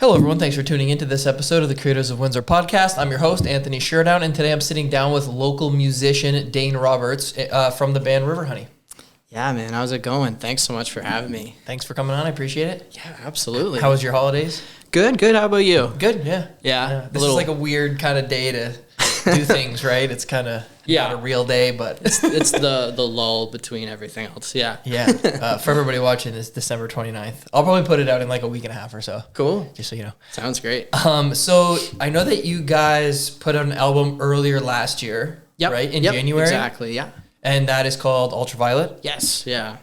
Hello, everyone. Thanks for tuning into this episode of the Creatives of Windsor Podcast. I'm your host, Anthony Sherdown, and today I'm sitting down with local musician Dane Roberts from the band River Honey. Yeah, man. How's it going? Thanks so much for having me. Thanks for coming on. I appreciate it. Yeah, absolutely. How was your holidays? Good. How about you? Good, yeah. Yeah. This is like a weird kind of day to do things, right? It's kind of not a real day, but... it's the lull between everything else, yeah. Yeah. For everybody watching, it's December 29th. I'll probably put it out in like a week and a half or so. Cool. Just so you know. Sounds great. So I know that you guys put out an album earlier last year, right? In January? Exactly, yeah. And that is called Ultraviolet? Yes, yeah.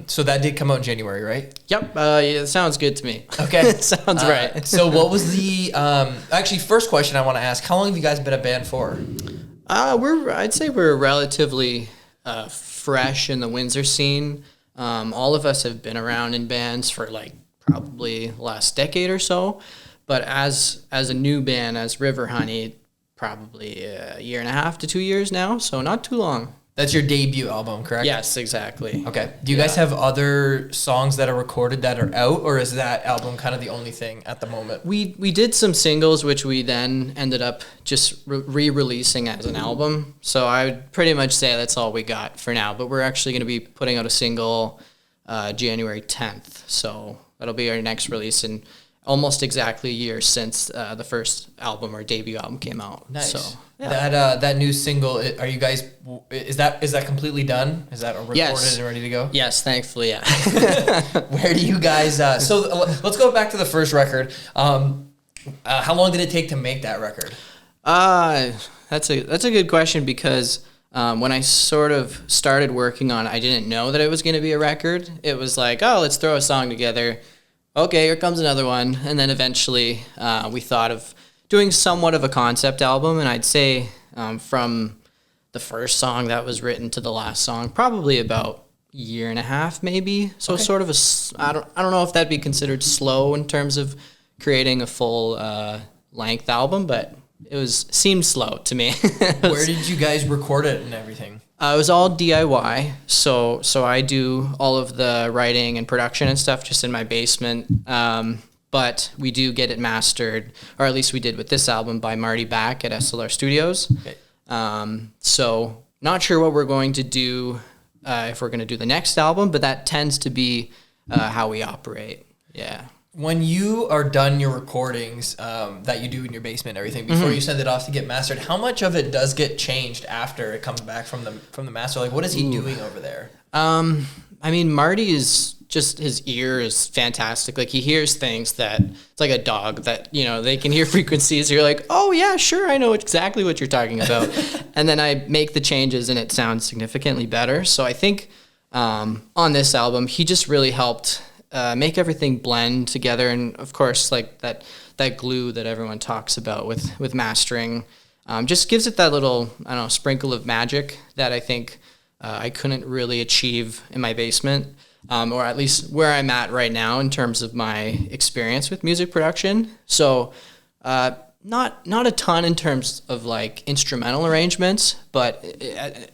So that did come out in January, right? Yep, yeah, sounds good to me. Okay. Sounds right. So what was the, actually first question I want to ask, how long have you guys been a band for? I'd say we're relatively fresh in the Windsor scene. All of us have been around in bands for like probably the last decade or so. But as a new band, as River Honey, probably a year and a half to 2 years now, so not too long. That's your debut album, correct? Yes, exactly. Okay. Do you guys have other songs that are recorded that are out, or is that album kind of the only thing at the moment? We did some singles, which we then ended up just re-releasing as an album. So I would pretty much say that's all we got for now. But we're actually going to be putting out a single January 10th. So that'll be our next release in almost exactly a year since the first album or debut album came out. Nice. So, yeah. That new single, are you guys, is that completely done? Is that recorded and ready to go? Yes, thankfully, yeah. Where do you guys, so let's go back to the first record. How long did it take to make that record? That's a good question because when I sort of started working on it, I didn't know that it was going to be a record. It was like, oh, let's throw a song together. Okay, here comes another one. And then eventually we thought of doing somewhat of a concept album. And I'd say from the first song that was written to the last song, probably about a year and a half maybe. So sort of I don't know if that'd be considered slow in terms of creating a full length album, but it seemed slow to me. Where did you guys record it and everything? It was all DIY, so I do all of the writing and production and stuff just in my basement. But we do get it mastered, or at least we did with this album, by Marty Back at SLR Studios. Okay. So not sure what we're going to do if we're going to do the next album, but that tends to be how we operate. Yeah. When you are done your recordings that you do in your basement and everything, before you send it off to get mastered, how much of it does get changed after it comes back from the master? Like, what is he doing over there? I mean, Marty is just, his ear is fantastic. Like, he hears things that, it's like a dog that, they can hear frequencies. You're like, oh yeah, sure, I know exactly what you're talking about. And then I make the changes and it sounds significantly better. So I think on this album, he just really helped make everything blend together, and of course, like that glue that everyone talks about with mastering, just gives it that little, I don't know, sprinkle of magic that I think I couldn't really achieve in my basement, or at least where I'm at right now in terms of my experience with music production. So not a ton in terms of like instrumental arrangements, but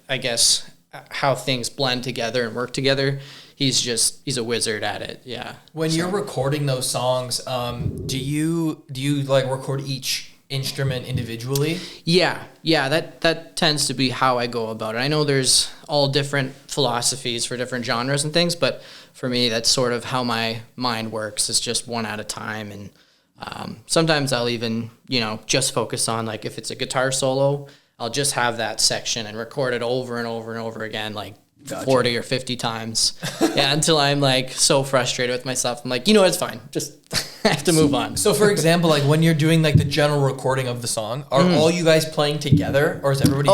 I guess how things blend together and work together. He's a wizard at it. Yeah. When you're recording those songs, do you like record each instrument individually? Yeah. That tends to be how I go about it. I know there's all different philosophies for different genres and things, but for me, that's sort of how my mind works. It's just one at a time. And sometimes I'll even, just focus on, like, if it's a guitar solo, I'll just have that section and record it over and over and over again, like, Gotcha. 40 or 50 times. Yeah, until I'm like so frustrated with myself. I'm like, it's fine. Just I have to move on. So for example, like when you're doing like the general recording of the song, are all you guys playing together or is everybody?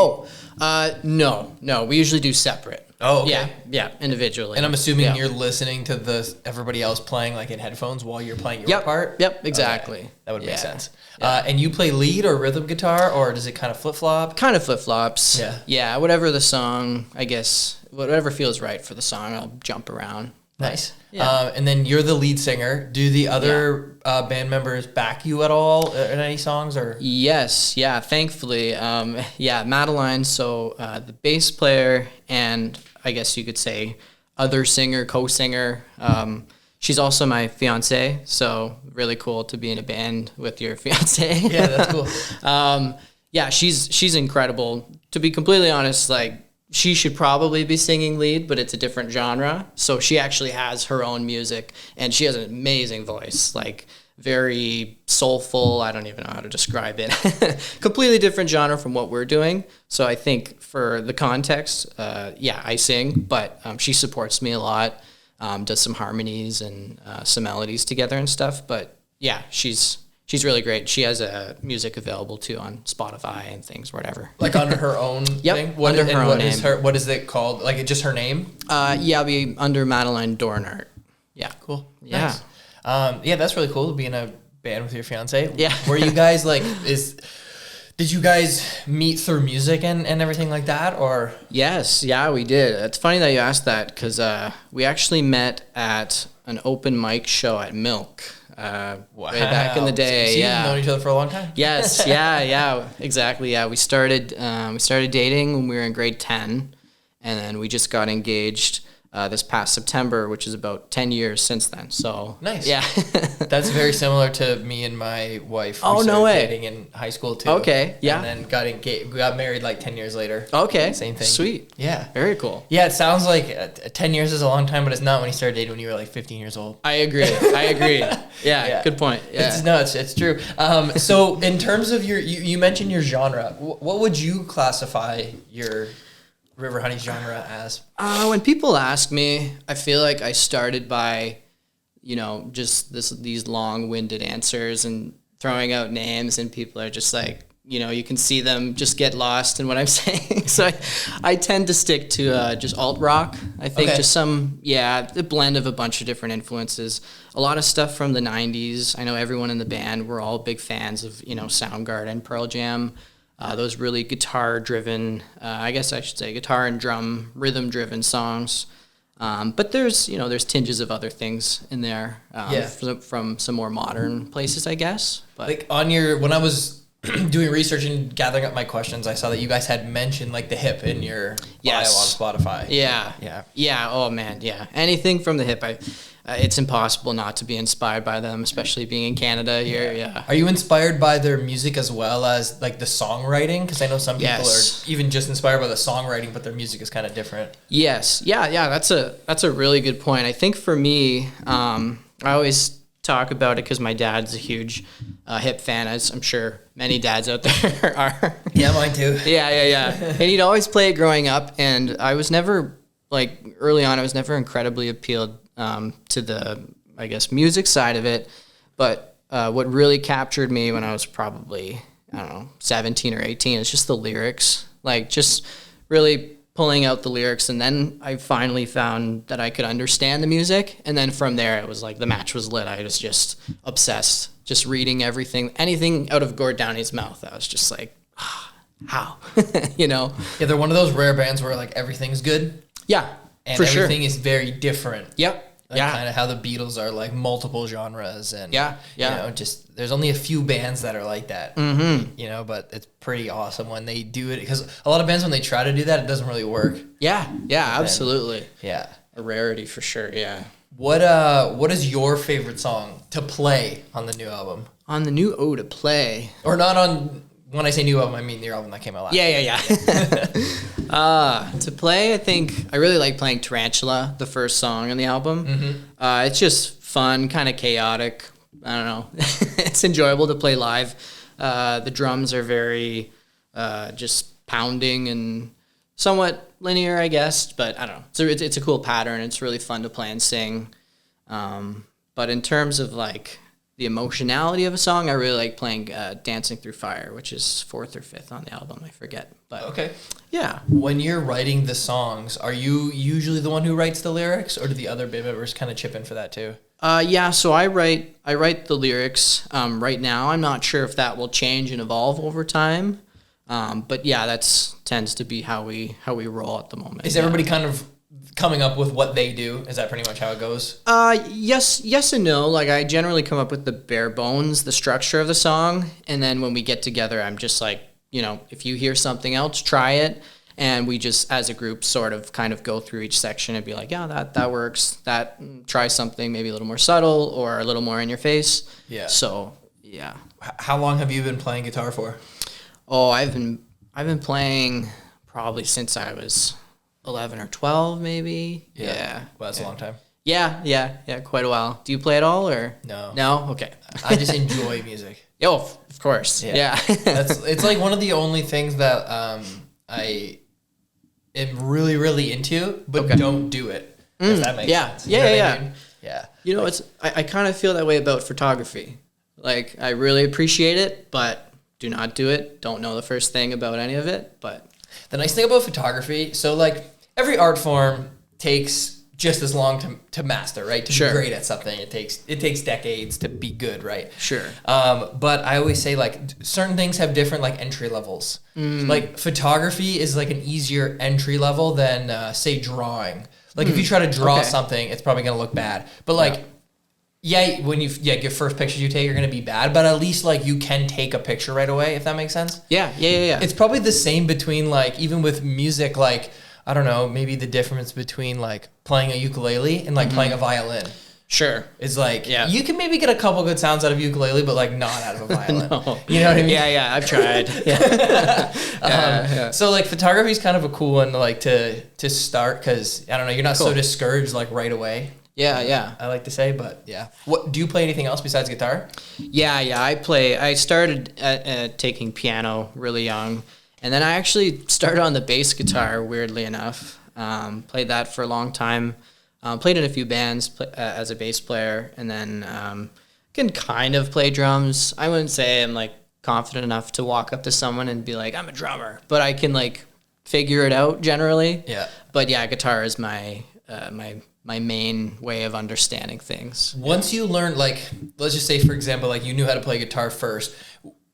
No. We usually do separate. Oh, okay. Yeah, individually. And I'm assuming you're listening to everybody else playing like in headphones while you're playing your part? Yep, exactly. Okay. That would make sense. Yeah. And you play lead or rhythm guitar, or does it kind of flip-flop? Kind of flip-flops. Yeah. Yeah, whatever the song, I guess, whatever feels right for the song, I'll jump around. Nice. Yeah. And then you're the lead singer. Do the other band members back you at all in any songs? Or Yes, yeah, thankfully. Madeline, so the bass player and I guess you could say other singer, co-singer, She's also my fiance, so really cool to be in a band with your fiance. Yeah, that's cool. Yeah, she's incredible. To be completely honest, like she should probably be singing lead, but it's a different genre. So she actually has her own music, and she has an amazing voice, like very soulful. I don't even know how to describe it. Completely different genre from what we're doing. So I think for the context, yeah, I sing, but she supports me a lot, does some harmonies and some melodies together and stuff. But yeah, she's really great. She has music available too on Spotify and things, whatever. Like under her own Yep, thing? under her own name. What is it called? Like just her name? Yeah, I'll be under Madeline Dornart. Yeah. Cool. Yeah. Nice. Yeah, that's really cool to be in a band with your fiance. Yeah. Were you guys like, did you guys meet through music and everything like that, or? Yes, yeah, we did. It's funny that you asked that because we actually met at an open mic show at Milk. Wow. Way back in the day. So yeah. You've known each other for a long time? Yes, yeah, exactly. Yeah, we started dating when we were in grade 10, and then we just got engaged this past September, which is about 10 years since then. So nice. Yeah. That's very similar to me and my wife. Oh, no way. Dating in high school too. Okay, yeah. And then got married like 10 years later. Okay. Same thing. Sweet. Yeah. Very cool. Yeah, it sounds like 10 years is a long time, but it's not when you started dating when you were like 15 years old. I agree. Yeah, good point. Yeah. It's true. So in terms of you mentioned your genre. What would you classify your River Honey genre as? When people ask me, I feel like I started by, just these long-winded answers and throwing out names, and people are just like, you can see them just get lost in what I'm saying. So I tend to stick to just alt rock. I think just the blend of a bunch of different influences. A lot of stuff from the 90s. I know everyone in the band, we're all big fans of, Soundgarden, Pearl Jam. Those really guitar-driven, I guess I should say guitar and drum, rhythm-driven songs. But there's tinges of other things in there from some more modern places, I guess. But like when I was doing research and gathering up my questions, I saw that you guys had mentioned like the hip in your bio on Spotify. Yeah. Oh man, yeah. Anything from the hip, it's impossible not to be inspired by them, especially being in Canada here. Yeah. Are you inspired by their music as well as like the songwriting? Because I know some people are even just inspired by the songwriting, but their music is kind of different. Yes. Yeah. That's a really good point. I think for me, I always talk about it because my dad's a huge hip fan, as I'm sure many dads out there are. Yeah, mine too. Yeah. And he'd always play it growing up, and I was never early on. I was never incredibly appealed to the, I guess, music side of it. But what really captured me when I was probably, 17 or 18 is just the lyrics, just really pulling out the lyrics. And then I finally found that I could understand the music. And then from there, it was like the match was lit. I was just obsessed, just reading anything out of Gord Downey's mouth. I was just like, how, Yeah, they're one of those rare bands where like everything's good. Yeah, and for sure. Everything is very different. Yep. Kind of how the Beatles are like multiple genres and just there's only a few bands that are like that. Mm-hmm. But it's pretty awesome when they do it, because a lot of bands when they try to do that, it doesn't really work. Yeah, absolutely. Yeah, a rarity for sure. Yeah. What is your favorite song to play on the new album? On the new to play, or not on? When I say new album, I mean the album that came out last. Yeah. To play, I think I really like playing Tarantula, the first song on the album. Mm-hmm. It's just fun, kind of chaotic. I don't know. It's enjoyable to play live. The drums are very just pounding and somewhat linear, I guess. But I don't know. So it's a cool pattern. It's really fun to play and sing. But in terms of the emotionality of a song, I really like playing Dancing Through Fire, which is 4th or 5th on the album. I forget. But okay. Yeah. When you're writing the songs, are you usually the one who writes the lyrics, or do the other band members kind of chip in for that too? Yeah, so I write the lyrics right now. I'm not sure if that will change and evolve over time. But yeah, that's tends to be how we roll at the moment. Is everybody kind of coming up with what they do? Is that pretty much how it goes? Yes and no. I generally come up with the bare bones, the structure of the song, and then when we get together, I'm just like, if you hear something else, try it. And we just, as a group, sort of kind of go through each section and be like, yeah, that works. Try something maybe a little more subtle or a little more in your face. Yeah. So, yeah. How long have you been playing guitar for? Oh, I've been playing probably since I was 11 or 12, maybe. Yeah. Well, that's a long time. Yeah, quite a while. Do you play at all, or? No. No? Okay. I just enjoy music. Oh, of course. Yeah. It's like one of the only things that I am really, really into, but don't do it. If that makes sense. You know what I mean? Yeah. You know, I kind of feel that way about photography. Like, I really appreciate it, but do not do it. Don't know the first thing about any of it, but... The nice thing about photography, so like every art form takes just as long to master, right? To be great at something, it takes decades to be good, right? Sure. But I always say like certain things have different like entry levels. Like photography is like an easier entry level than say drawing. Like if you try to draw something, it's probably gonna look bad. But like when your first pictures you take are gonna be bad, but at least like you can take a picture right away, if that makes sense. Yeah. It's probably the same between like even with music, like I don't know, maybe the difference between like playing a ukulele and like playing a violin. Sure. Is like you can maybe get a couple good sounds out of ukulele, but like not out of a violin. No. You know what I mean? Yeah, I've tried. So like photography is kind of a cool one like to start because I don't know, you're not so discouraged like right away. Yeah. I like to say, but yeah. What do you play anything else besides guitar? Yeah. I started taking piano really young, and then I actually started on the bass guitar. Weirdly enough, played that for a long time. Played in a few bands as a bass player, and then can kind of play drums. I wouldn't say I'm like confident enough to walk up to someone and be like, I'm a drummer, but I can like figure it out generally. Yeah. But yeah, guitar is my my main way of understanding things. Once you learn, like, let's just say, for example, like you knew how to play guitar first.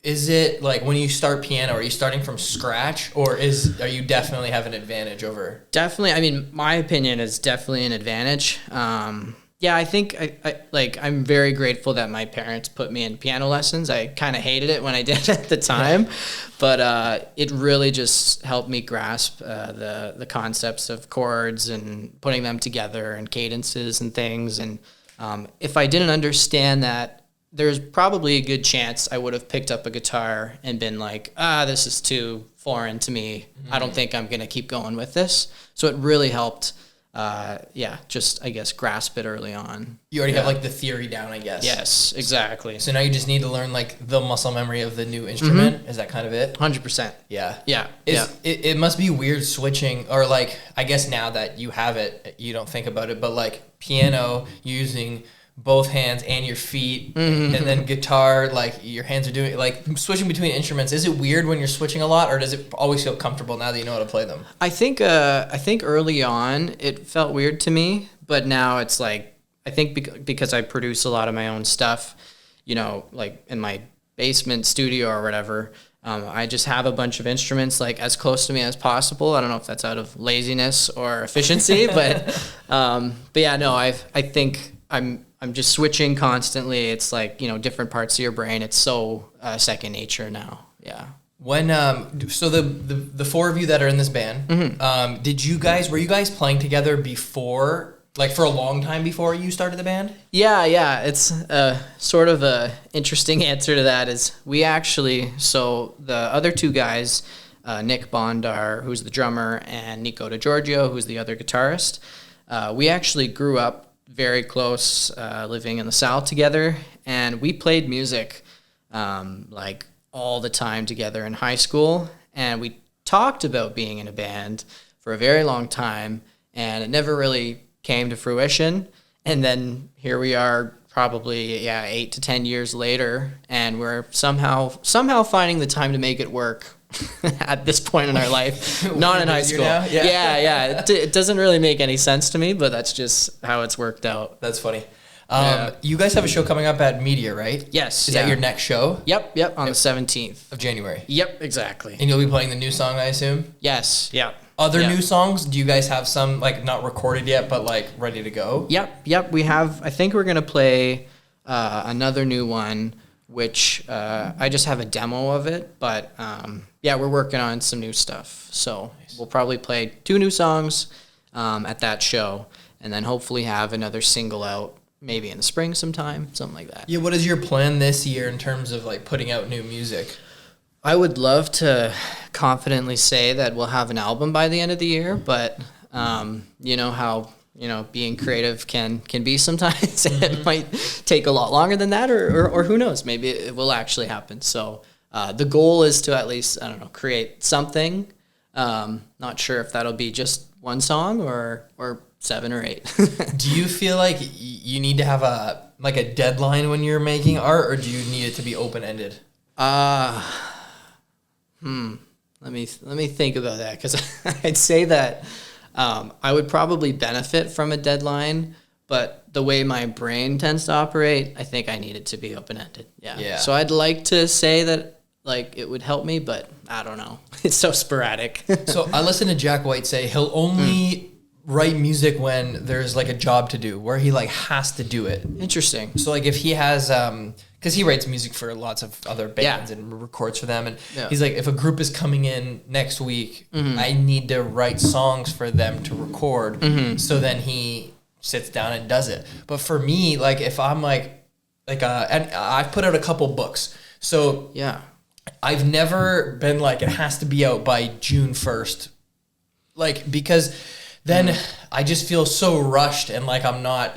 Is it like when you start piano, are you starting from scratch, or are you definitely have an advantage over? Definitely. I mean, my opinion is definitely an advantage. Yeah, I think I'm very grateful that my parents put me in piano lessons. I kind of hated it when I did at the time, but it really just helped me grasp the concepts of chords and putting them together and cadences and things. And if I didn't understand that, there's probably a good chance I would have picked up a guitar and been like, this is too foreign to me. I don't think I'm going to keep going with this. So it really helped. Just, I guess, grasp it early on. You already have, like, the theory down, I guess. Yes, exactly. So now you just need to learn, like, the muscle memory of the new instrument. Is that kind of it? 100%. Yeah. Yeah. It must be weird switching, or, like, I guess now that you have it, you don't think about it, but, like, piano using both hands and your feet, and then guitar, like, your hands are doing, like, switching between instruments. Is it weird when you're switching a lot, or does it always feel comfortable now that you know how to play them? I think early on it felt weird to me, but now it's like, I think because I produce a lot of my own stuff, you know, like in my basement studio or whatever, I just have a bunch of instruments like as close to me as possible. I don't know if that's out of laziness or efficiency, but yeah, no, I think I'm just switching constantly. It's like, you know, different parts of your brain. It's so second nature now. Yeah. When so the four of you that are in this band, were you guys playing together before, like for a long time before you started the band? Yeah. It's sort of a interesting answer to that is we actually, so the other two guys, Nick Bondar, who's the drummer, and Nico DiGiorgio, who's the other guitarist, we actually grew up very close, living in the South together, and we played music like all the time together in high school, and we talked about being in a band for a very long time, and it never really came to fruition. And then here we are probably 8 to 10 years later, and we're somehow finding the time to make it work at this point in our life. Not in high school. Yeah. It doesn't really make any sense to me, but that's just how it's worked out. That's funny. You guys have a show coming up at Media, right? Yes. Is that your next show? Yep, on the 17th of January. Yep, exactly. And you'll be playing the new song, I assume? Yes, yeah. Other new songs? Do you guys have some, like, not recorded yet, but, like, ready to go? Yep, we have. I think we're going to play another new one, which I just have a demo of it, but yeah, we're working on some new stuff. So we'll probably play 2 new songs at that show, and then hopefully have another single out maybe in the spring sometime, something like that. Yeah, what is your plan this year in terms of like putting out new music? I would love to confidently say that we'll have an album by the end of the year, but you know how being creative can be sometimes. It might take a lot longer than that, or who knows, maybe it will actually happen. So the goal is to at least, I don't know, create something. Not sure if that'll be just one song or 7 or 8. Do you feel like you need to have a deadline when you're making art, or do you need it to be open-ended? Let me think about that, because I'd say that I would probably benefit from a deadline, but the way my brain tends to operate, I think I need it to be open-ended. Yeah. So I'd like to say that like it would help me, but I don't know. It's so sporadic. So I listened to Jack White say he'll only write music when there's like a job to do, where he like has to do it. Interesting. So like if he has because he writes music for lots of other bands and records for them, and he's like, if a group is coming in next week, I need to write songs for them to record. So then he sits down and does it. But for me, like if I'm and I've put out a couple books, so I've never been like it has to be out by June 1st, like because then I just feel so rushed and like I'm not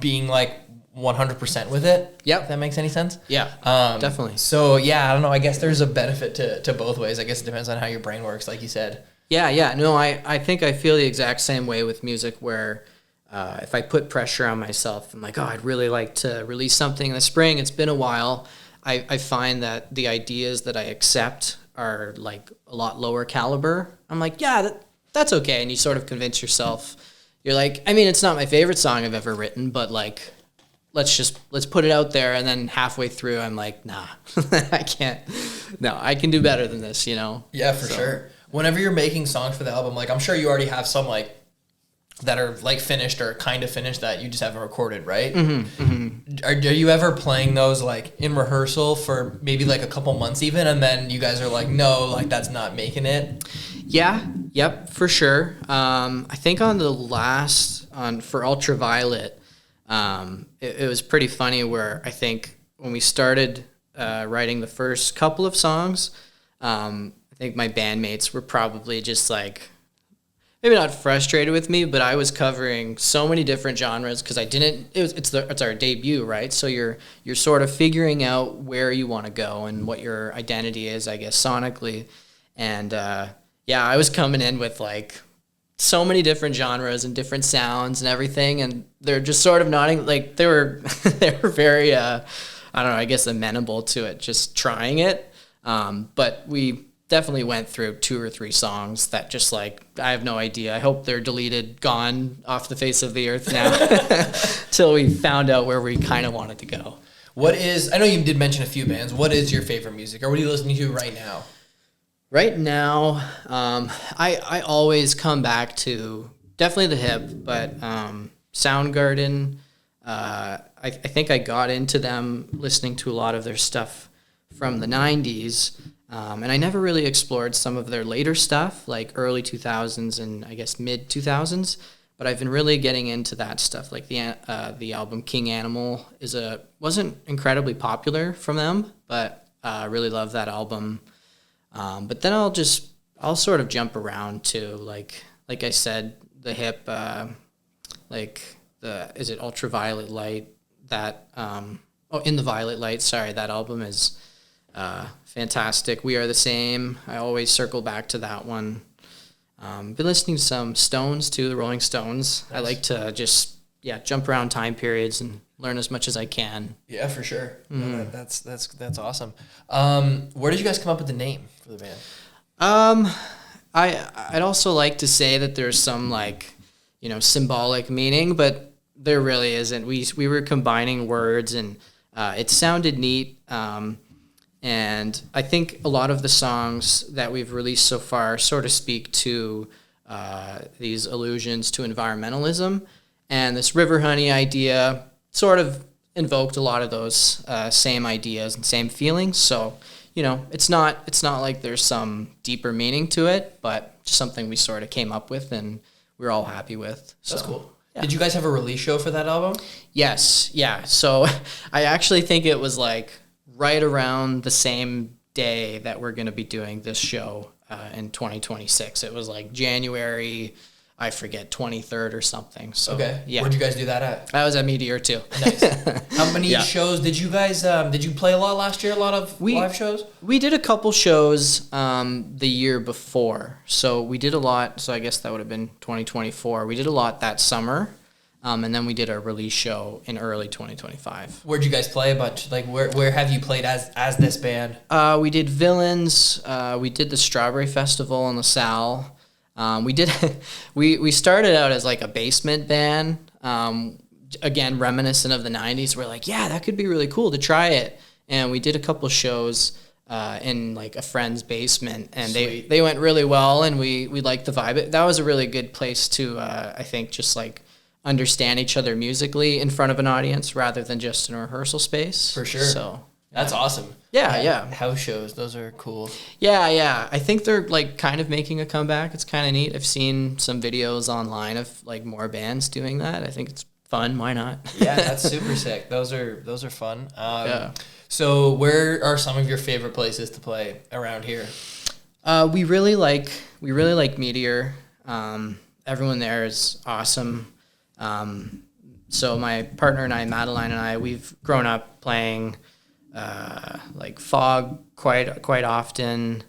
being like 100% with it. If that makes any sense. Definitely. So I don't know, I guess there's a benefit to both ways. I guess it depends on how your brain works, like you said. No, I think I feel the exact same way with music, where if I put pressure on myself, I'm like, oh, I'd really like to release something in the spring, it's been a while, I find that the ideas that I accept are like a lot lower caliber. I'm like, that's okay, and you sort of convince yourself. You're like, I mean, it's not my favorite song I've ever written, but like, let's put it out there. And then halfway through, I'm like, nah, I can't. No, I can do better than this, Yeah, for sure. Whenever you're making songs for the album, like I'm sure you already have some like that are like finished or kind of finished that you just haven't recorded, right? Are you ever playing those like in rehearsal for maybe like a couple months even, and then you guys are like, no, like that's not making it? Yep, for sure. I think on the last for Ultraviolet, it was pretty funny, where I think when we started writing the first couple of songs, I think my bandmates were probably just like, maybe not frustrated with me, but I was covering so many different genres because it's our debut, right? So you're sort of figuring out where you want to go and what your identity is, I guess, sonically. And I was coming in with like so many different genres and different sounds and everything, and they're just sort of nodding, like they were very I don't know, I guess amenable to it, just trying it. But we definitely went through 2 or 3 songs that just like, I have no idea. I hope they're deleted, gone off the face of the earth now, till we found out where we kind of wanted to go. I know you did mention a few bands. What is your favorite music, or what are you listening to right now? Right now, I always come back to definitely the hip, but Soundgarden, I think I got into them listening to a lot of their stuff from the 90s, and I never really explored some of their later stuff, like early 2000s and I guess mid 2000s, but I've been really getting into that stuff. Like the album King Animal wasn't incredibly popular from them, but I really love that album. But then I'll sort of jump around to like I said, the hip, is it Ultraviolet Light? That In the Violet Light. Sorry, that album is fantastic. We Are the Same. I always circle back to that one. Been listening to some Stones too, the Rolling Stones. Nice. I like to just jump around time periods and learn as much as I can. Yeah, for sure. No, that's awesome. Where did you guys come up with the name for the band? I'd also like to say that there's some like, symbolic meaning, but there really isn't. We were combining words, and it sounded neat. And I think a lot of the songs that we've released so far sort of speak to these allusions to environmentalism, and this River Honey idea sort of invoked a lot of those same ideas and same feelings. So, you know, it's not like there's some deeper meaning to it, but just something we sort of came up with and we're all happy with. So, that's cool. Yeah. Did you guys have a release show for that album? Yes. Yeah. So I actually think it was like right around the same day that we're going to be doing this show in 2026. It was like January, I forget, 23rd or something. So, okay. Yeah. Where'd you guys do that at? I was at Meteor too. Nice. How many shows did you guys, did you play a lot last year? A lot of live shows? We did a couple shows the year before. So we did a lot. So I guess that would have been 2024. We did a lot that summer. And then we did our release show in early 2025. Where'd you guys play a bunch? Like, where have you played as this band? We did Villains. We did the Strawberry Festival in LaSalle. We started out as like a basement band. Again, reminiscent of the 90s. We're like, yeah, that could be really cool to try it. And we did a couple shows in like a friend's basement, and they went really well, and we liked the vibe. That was a really good place to, I think, just like understand each other musically in front of an audience rather than just in a rehearsal space. For sure. So that's awesome. Yeah. House shows, those are cool. Yeah. I think they're like kind of making a comeback. It's kind of neat. I've seen some videos online of like more bands doing that. I think it's fun. Why not? Yeah, that's super sick. Those are fun. So where are some of your favorite places to play around here? We really like Meteor. Everyone there is awesome. So my partner and I, Madeline and I, we've grown up playing like Fog quite often.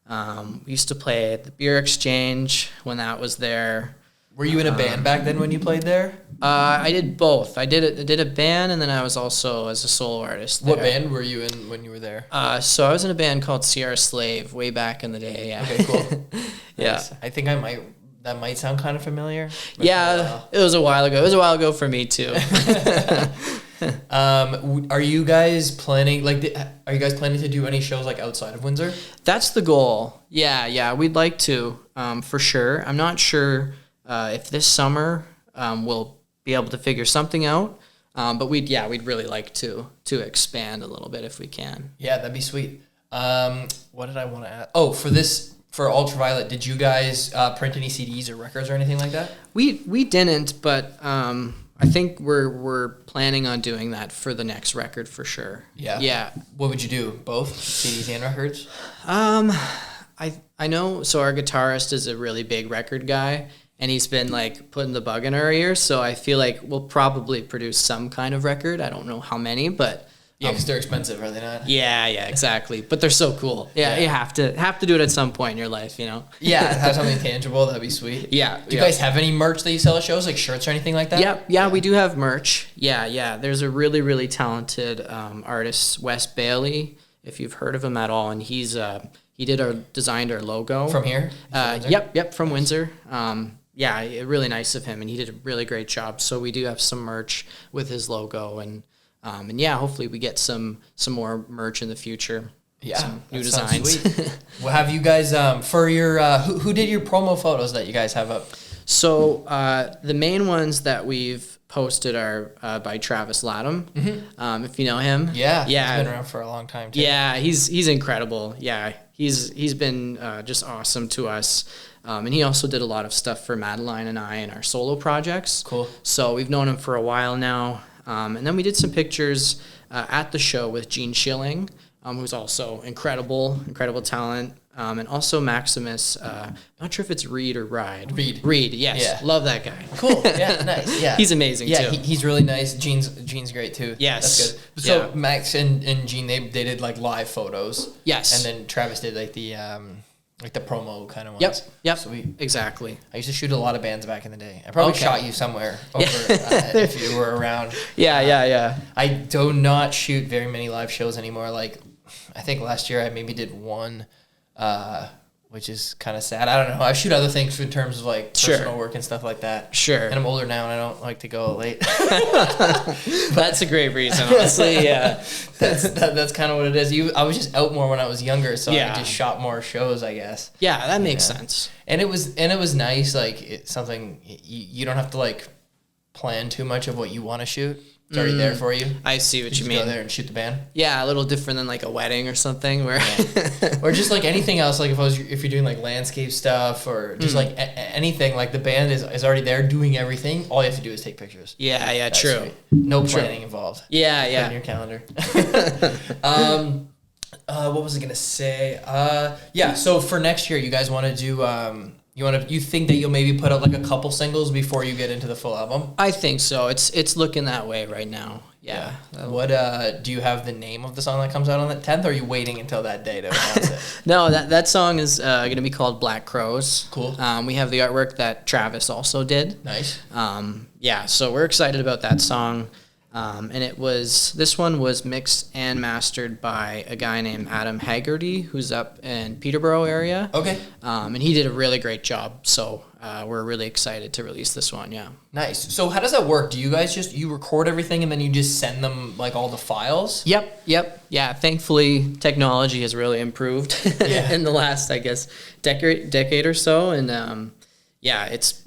We used to play at the Beer Exchange when that was there. Were you in a band back then when you played there? I did both. I did a band, and then I was also as a solo artist there. What band were you in when you were there? So I was in a band called Sierra Slave way back in the day. Yeah. Okay, cool. Yeah. Nice. I think that might sound kind of familiar. Yeah, it was a while ago. It was a while ago for me too. Are you guys planning to do any shows like outside of Windsor? That's the goal. Yeah, we'd like to, for sure. I'm not sure if this summer we'll be able to figure something out, but we'd really like to expand a little bit if we can. Yeah, that'd be sweet. What did I want to add? Oh, for Ultraviolet, did you guys print any CDs or records or anything like that? We didn't, but I think we're planning on doing that for the next record for sure. Yeah. What would you do? Both CDs and records? I know. So our guitarist is a really big record guy, and he's been like putting the bug in our ears. So I feel like we'll probably produce some kind of record. I don't know how many, but. Yeah, because they're expensive, are they not? Yeah, exactly. But they're so cool. Yeah, you have to do it at some point in your life, you know? Yeah, have something tangible, that'd be sweet. Yeah. Do you guys have any merch that you sell at shows, like shirts or anything like that? Yeah, we do have merch. Yeah. There's a really, really talented artist, Wes Bailey, if you've heard of him at all, and he designed our logo. From here? Yep, from Windsor. Yeah, really nice of him, and he did a really great job. So we do have some merch with his logo, and yeah, hopefully we get some more merch in the future. Yeah, some new designs. Sweet. Well, have you guys for your who did your promo photos that you guys have up? So the main ones that we've posted are by Travis Latham. Mm-hmm. If you know him. Yeah. He's been around for a long time too. Yeah, he's incredible. Yeah, he's been just awesome to us. And he also did a lot of stuff for Madeline and I in our solo projects. Cool. So we've known him for a while now. And then we did some pictures at the show with Gene Schilling, who's also incredible talent. And also Maximus, not sure if it's Reed or Ride. Reed, yes. Yeah. Love that guy. Cool. Yeah, nice. Yeah. He's amazing too. Yeah, he's really nice. Gene's great too. Yes. That's good. So Max and Gene, they did like live photos. Yes. And then Travis did like the promo kind of ones. Yep. Sweet. Exactly. I used to shoot a lot of bands back in the day. I probably shot you somewhere over if you were around. Yeah. I do not shoot very many live shows anymore. Like, I think last year I maybe did one, which is kind of sad. I don't know. I shoot other things in terms of like personal work and stuff like that. Sure. And I'm older now and I don't like to go late. That's a great reason, honestly. Yeah. That's kind of what it is. I was just out more when I was younger, so yeah. I just shot more shows, I guess. Yeah, that makes sense. And it was nice. Like, it's something you don't have to like plan too much of what you want to shoot. It's already there for you. I see what you just mean. Go there and shoot the band. Yeah, a little different than like a wedding or something, where or just like anything else. Like if you're doing like landscape stuff or just like anything, like the band is already there doing everything. All you have to do is take pictures. Yeah, That's true. Sweet. No planning involved. Yeah, Put it in your calendar. What was I gonna say? Yeah. So for next year, you guys want to do? You think that you'll maybe put out like a couple singles before you get into the full album? I think so. It's looking that way right now. Yeah. What do you have the name of the song that comes out on the 10th? Or are you waiting until that day to announce it? No, that song is going to be called Black Crows. Cool. We have the artwork that Travis also did. Nice. Yeah, so we're excited about that song. And this one was mixed and mastered by a guy named Adam Haggerty, who's up in Peterborough area. Okay. And he did a really great job. So we're really excited to release this one. Yeah. Nice. So how does that work? Do you guys you record everything and then you just send them like all the files? Yep. Yeah. Thankfully, technology has really improved in the last, I guess, decade or so. And yeah, it's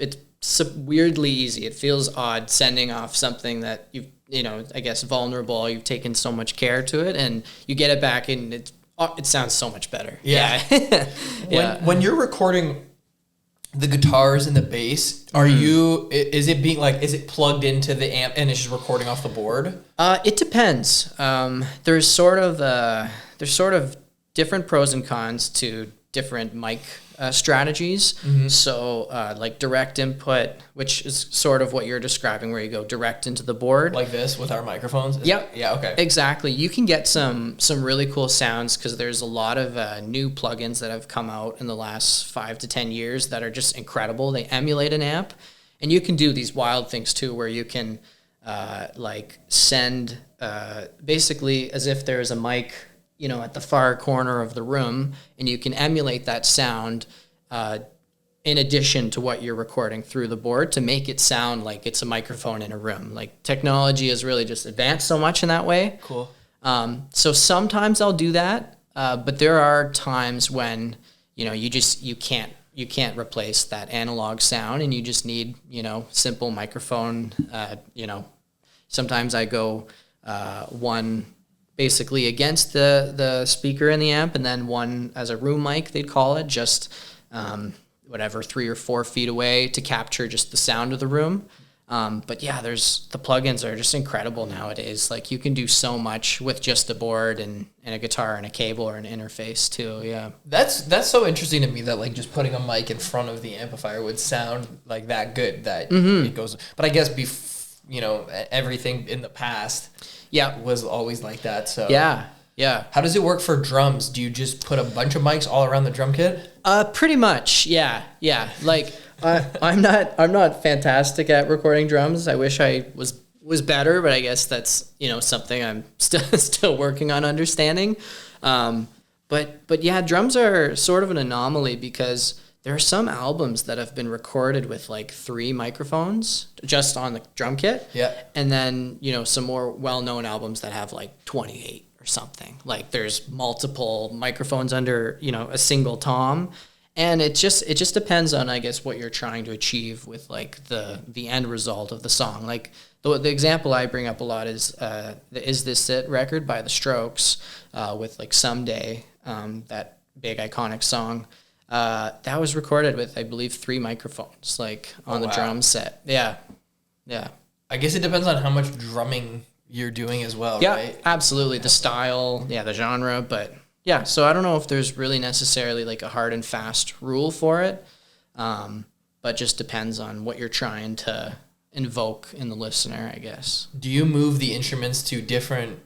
weirdly easy. It feels odd sending off something that I guess vulnerable. You've taken so much care to it, and you get it back, and it sounds so much better. Yeah. Yeah. When you're recording the guitars and the bass, is it plugged into the amp and it's just recording off the board? It depends. There's sort of different pros and cons to different mic strategies. So like direct input, which is sort of what you're describing, where you go direct into the board. Like this with our microphones? Yep. Yeah, okay. Exactly. You can get some really cool sounds because there's a lot of new plugins that have come out in the last 5 to 10 years that are just incredible. They emulate an amp, and you can do these wild things too, where you can like send basically as if there's a mic at the far corner of the room, and you can emulate that sound in addition to what you're recording through the board to make it sound like it's a microphone in a room. Like technology has really just advanced so much in that way. Cool. So sometimes I'll do that, but there are times when you can't replace that analog sound, and you just need simple microphone. Sometimes I go one basically against the speaker in the amp, and then one as a room mic, they'd call it, just 3 or 4 feet away to capture just the sound of the room. But yeah, the plugins are just incredible nowadays. Like you can do so much with just the board and a guitar and a cable or an interface too. Yeah. That's so interesting to me that like just putting a mic in front of the amplifier would sound like that good that it goes. But I guess everything in the past was always like that. So yeah. How does it work for drums? Do you just put a bunch of mics all around the drum kit? Pretty much. Yeah. Like I'm not fantastic at recording drums. I wish I was better, but I guess that's something I'm still working on understanding. But yeah, drums are sort of an anomaly because there are some albums that have been recorded with like 3 microphones just on the drum kit. Yeah. And then, some more well-known albums that have like 28 or something. Like there's multiple microphones under, a single tom. And it just depends on, I guess, what you're trying to achieve with like the end result of the song. Like the example I bring up a lot is the Is This It record by The Strokes with like Someday, that big iconic song. That was recorded with, I believe, 3 microphones, like on the drum set. Yeah. I guess it depends on how much drumming you're doing as well, yeah, right? Absolutely. The style, the genre, but yeah. So I don't know if there's really necessarily like a hard and fast rule for it, but just depends on what you're trying to invoke in the listener, I guess. Do you move the instruments to different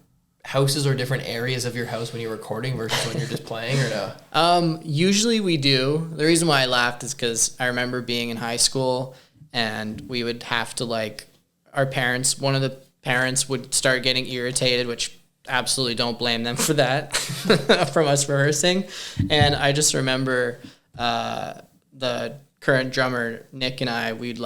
houses or different areas of your house when you're recording versus when you're just playing, or no? Usually we do. The reason why I laughed is because I remember being in high school and we would have to one of the parents would start getting irritated, which absolutely don't blame them for that, from us rehearsing. And I just remember the current drummer, Nick, and we'd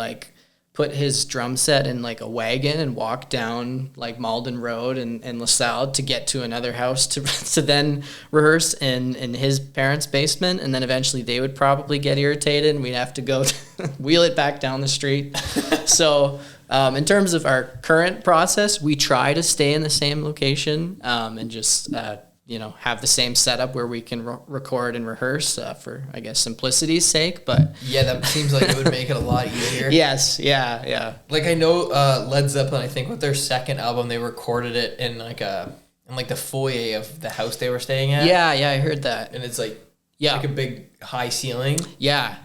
put his drum set in a wagon and walk down Malden Road and LaSalle to get to another house to then rehearse in his parents' basement. And then eventually they would probably get irritated and we'd have to go wheel it back down the street. So In terms of our current process, we try to stay in the same location and just have the same setup where we can record and rehearse for, I guess, simplicity's sake. But yeah, that seems like it would make it a lot easier. Yes, yeah. Like I know Led Zeppelin, I think with their second album, they recorded it in the foyer of the house they were staying at. Yeah, I heard that. And it's like a big high ceiling. Yeah.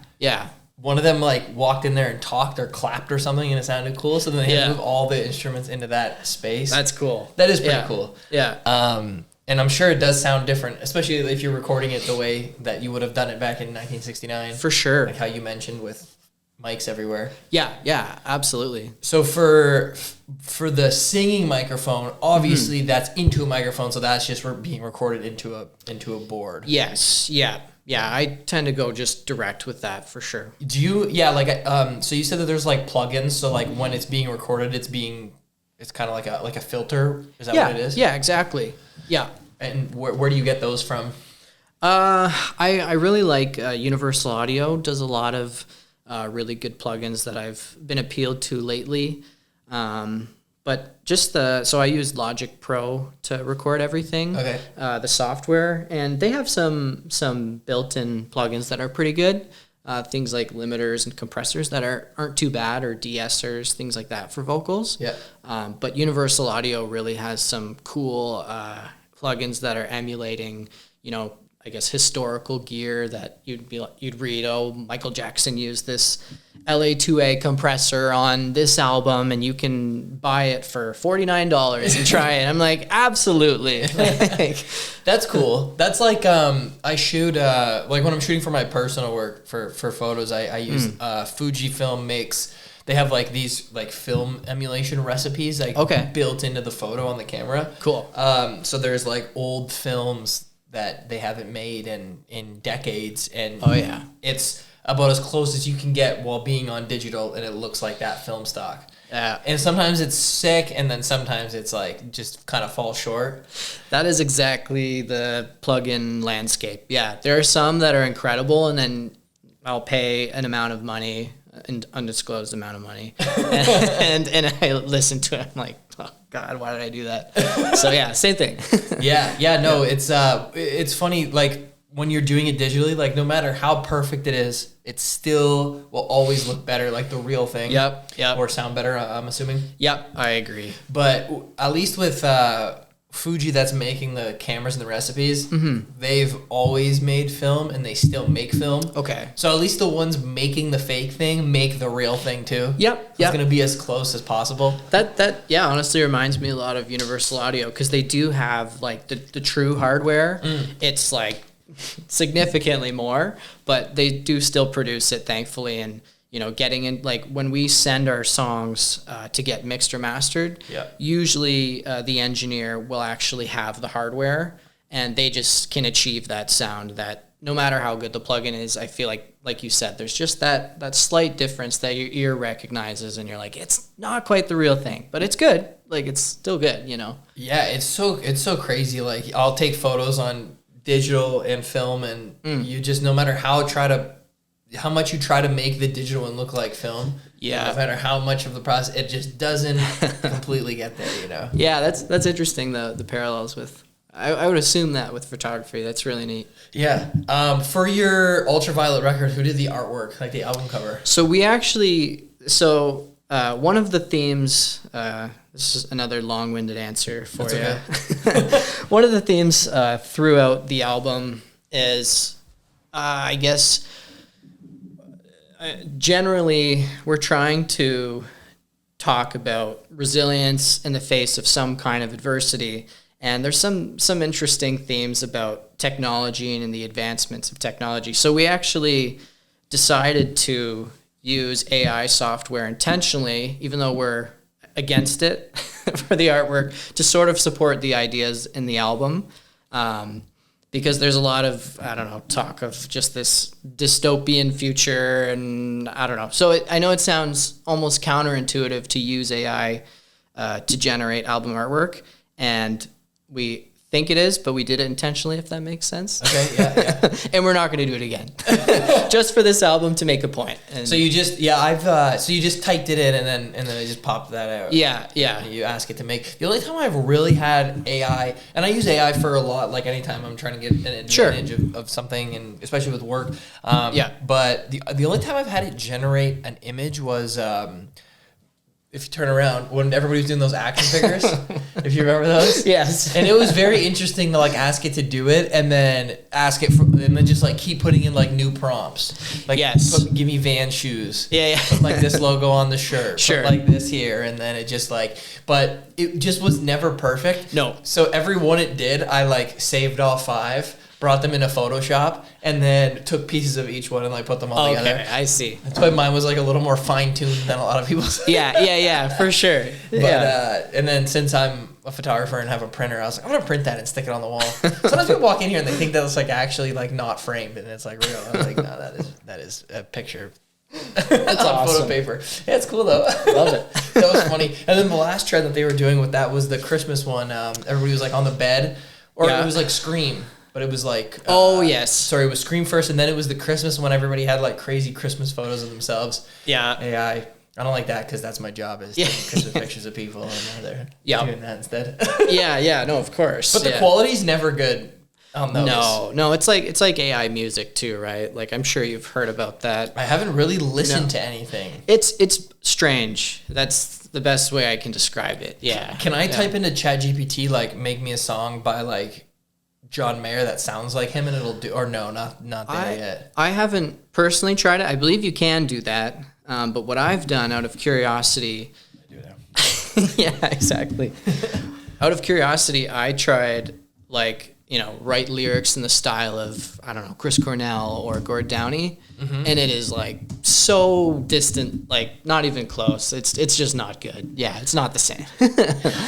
One of them like walked in there and talked or clapped or something, and it sounded cool. So then they had to move all the instruments into that space. That's cool. That is pretty cool. Yeah. And I'm sure it does sound different, especially if you're recording it the way that you would have done it back in 1969. For sure. Like how you mentioned with mics everywhere. Yeah, absolutely. So for the singing microphone, obviously that's into a microphone, so that's just being recorded into a board. Yes, yeah. I tend to go just direct with that for sure. Do you? Yeah, so you said that there's like plugins, so like when it's being recorded, it's kind of like a filter. Is that what it is? Yeah, exactly. Yeah. And where do you get those from? I really like Universal Audio. Does a lot of really good plugins that I've been appealed to lately. But just so I use Logic Pro to record everything. Okay. The software, and they have some built-in plugins that are pretty good. Things like limiters and compressors that aren't too bad, or de-essers, things like that for vocals. Yeah. But Universal Audio really has some cool plugins that are emulating, I guess, historical gear that you'd read, oh, Michael Jackson used this LA2A compressor on this album and you can buy it for $49 and try it. I'm like, absolutely. That's cool. That's like I shoot like when I'm shooting for my personal work for photos, I use Fujifilm makes. They have like these like film emulation recipes built into the photo on the camera. Cool. So there's like old films that they haven't made in decades, and it's about as close as you can get while being on digital, and it looks like that film stock. Yeah. And sometimes it's sick, and then sometimes it's like just kind of falls short. That is exactly the plugin landscape. Yeah, there are some that are incredible, and then I'll pay an amount of money, an undisclosed amount of money, and I listen to it. I'm like, oh God, why did I do that? So yeah, same thing. Yeah. No, it's funny. Like when you're doing it digitally, like no matter how perfect it is, it still will always look better, like the real thing. Yep. Or sound better. I'm assuming. Yep, I agree. But at least with Fuji, that's making the cameras and the recipes, they've always made film, and they still make film. Okay. So at least the ones making the fake thing make the real thing too. Yep. It's gonna be as close as possible. That honestly reminds me a lot of Universal Audio, because they do have like the true hardware. It's like significantly more, but they do still produce it, thankfully. And getting in, like when we send our songs to get mixed or mastered, usually the engineer will actually have the hardware, and they just can achieve that sound that no matter how good the plugin is, I feel like you said, there's just that slight difference that your ear recognizes, and you're like, it's not quite the real thing, but it's good. Like it's still good, Yeah, it's so crazy. Like I'll take photos on digital and film, and you just, no matter how much you try to make the digital and look like film, no matter how much of the process, it just doesn't completely get there, Yeah, that's interesting, the parallels with, I would assume that with photography. That's really neat. Yeah. For your Ultraviolet record, who did the artwork, like the album cover? So we actually, one of the themes, this is another long-winded answer for you. Okay. One of the themes throughout the album is, I guess, generally we're trying to talk about resilience in the face of some kind of adversity. And there's some interesting themes about technology and in the advancements of technology. So we actually decided to use AI software intentionally, even though we're against it for the artwork, to sort of support the ideas in the album. Because there's a lot of, talk of just this dystopian future, and I don't know. So I know it sounds almost counterintuitive to use AI to generate album artwork, and we think it is, but we did it intentionally, if that makes sense. Okay, yeah. And we're not going to do it again. Just for this album to make a point. And so you just, so you just typed it in and then it just popped that out. Yeah. And you ask it to make. The only time I've really had AI, and I use AI for a lot, like anytime I'm trying to get an advantage of something, and especially with work. But the only time I've had it generate an image was, if you turn around, when everybody was doing those action figures, if you remember those. Yes. And it was very interesting to like ask it to do it and then ask it and then just like keep putting in like new prompts. Like give me Vans shoes. Yeah. Put like this logo on the shirt. Sure. Put like this here. And then it just like, but it just was never perfect. No. So every one it did, I like saved all 5. Brought them into Photoshop and then took pieces of each one and like put them all together. Okay, I see. That's why mine was like a little more fine-tuned than a lot of people's. Yeah, for sure. But and then since I'm a photographer and have a printer, I was like, I'm gonna print that and stick it on the wall. Sometimes people walk in here and they think that it's like actually like not framed and it's like real. I'm like, no, that is a picture. That's on awesome. photo paper. Yeah, it's cool though. Love it. That was funny. And then the last trend that they were doing with that was the Christmas one. Everybody was like on the bed, or it was like Scream. But it was like... yes. Sorry, it was Scream first, and then it was the Christmas when everybody had like crazy Christmas photos of themselves. Yeah. AI. I don't like that because that's my job is taking Christmas pictures of people, and they're doing that instead. Yeah, no, of course. But the quality's never good on those. No, it's like AI music too, right? Like I'm sure you've heard about that. I haven't really listened to anything. It's strange. That's the best way I can describe it. Yeah. Can I type into ChatGPT like make me a song by like John Mayer that sounds like him and it'll do, or no, not there yet. I haven't personally tried it. I believe you can do that. But what I've done out of curiosity. Yeah, exactly. Out of curiosity, I tried write lyrics in the style of, I don't know, Chris Cornell or Gord Downie. And it is like so distant, like not even close. It's just not good. Yeah, it's not the same.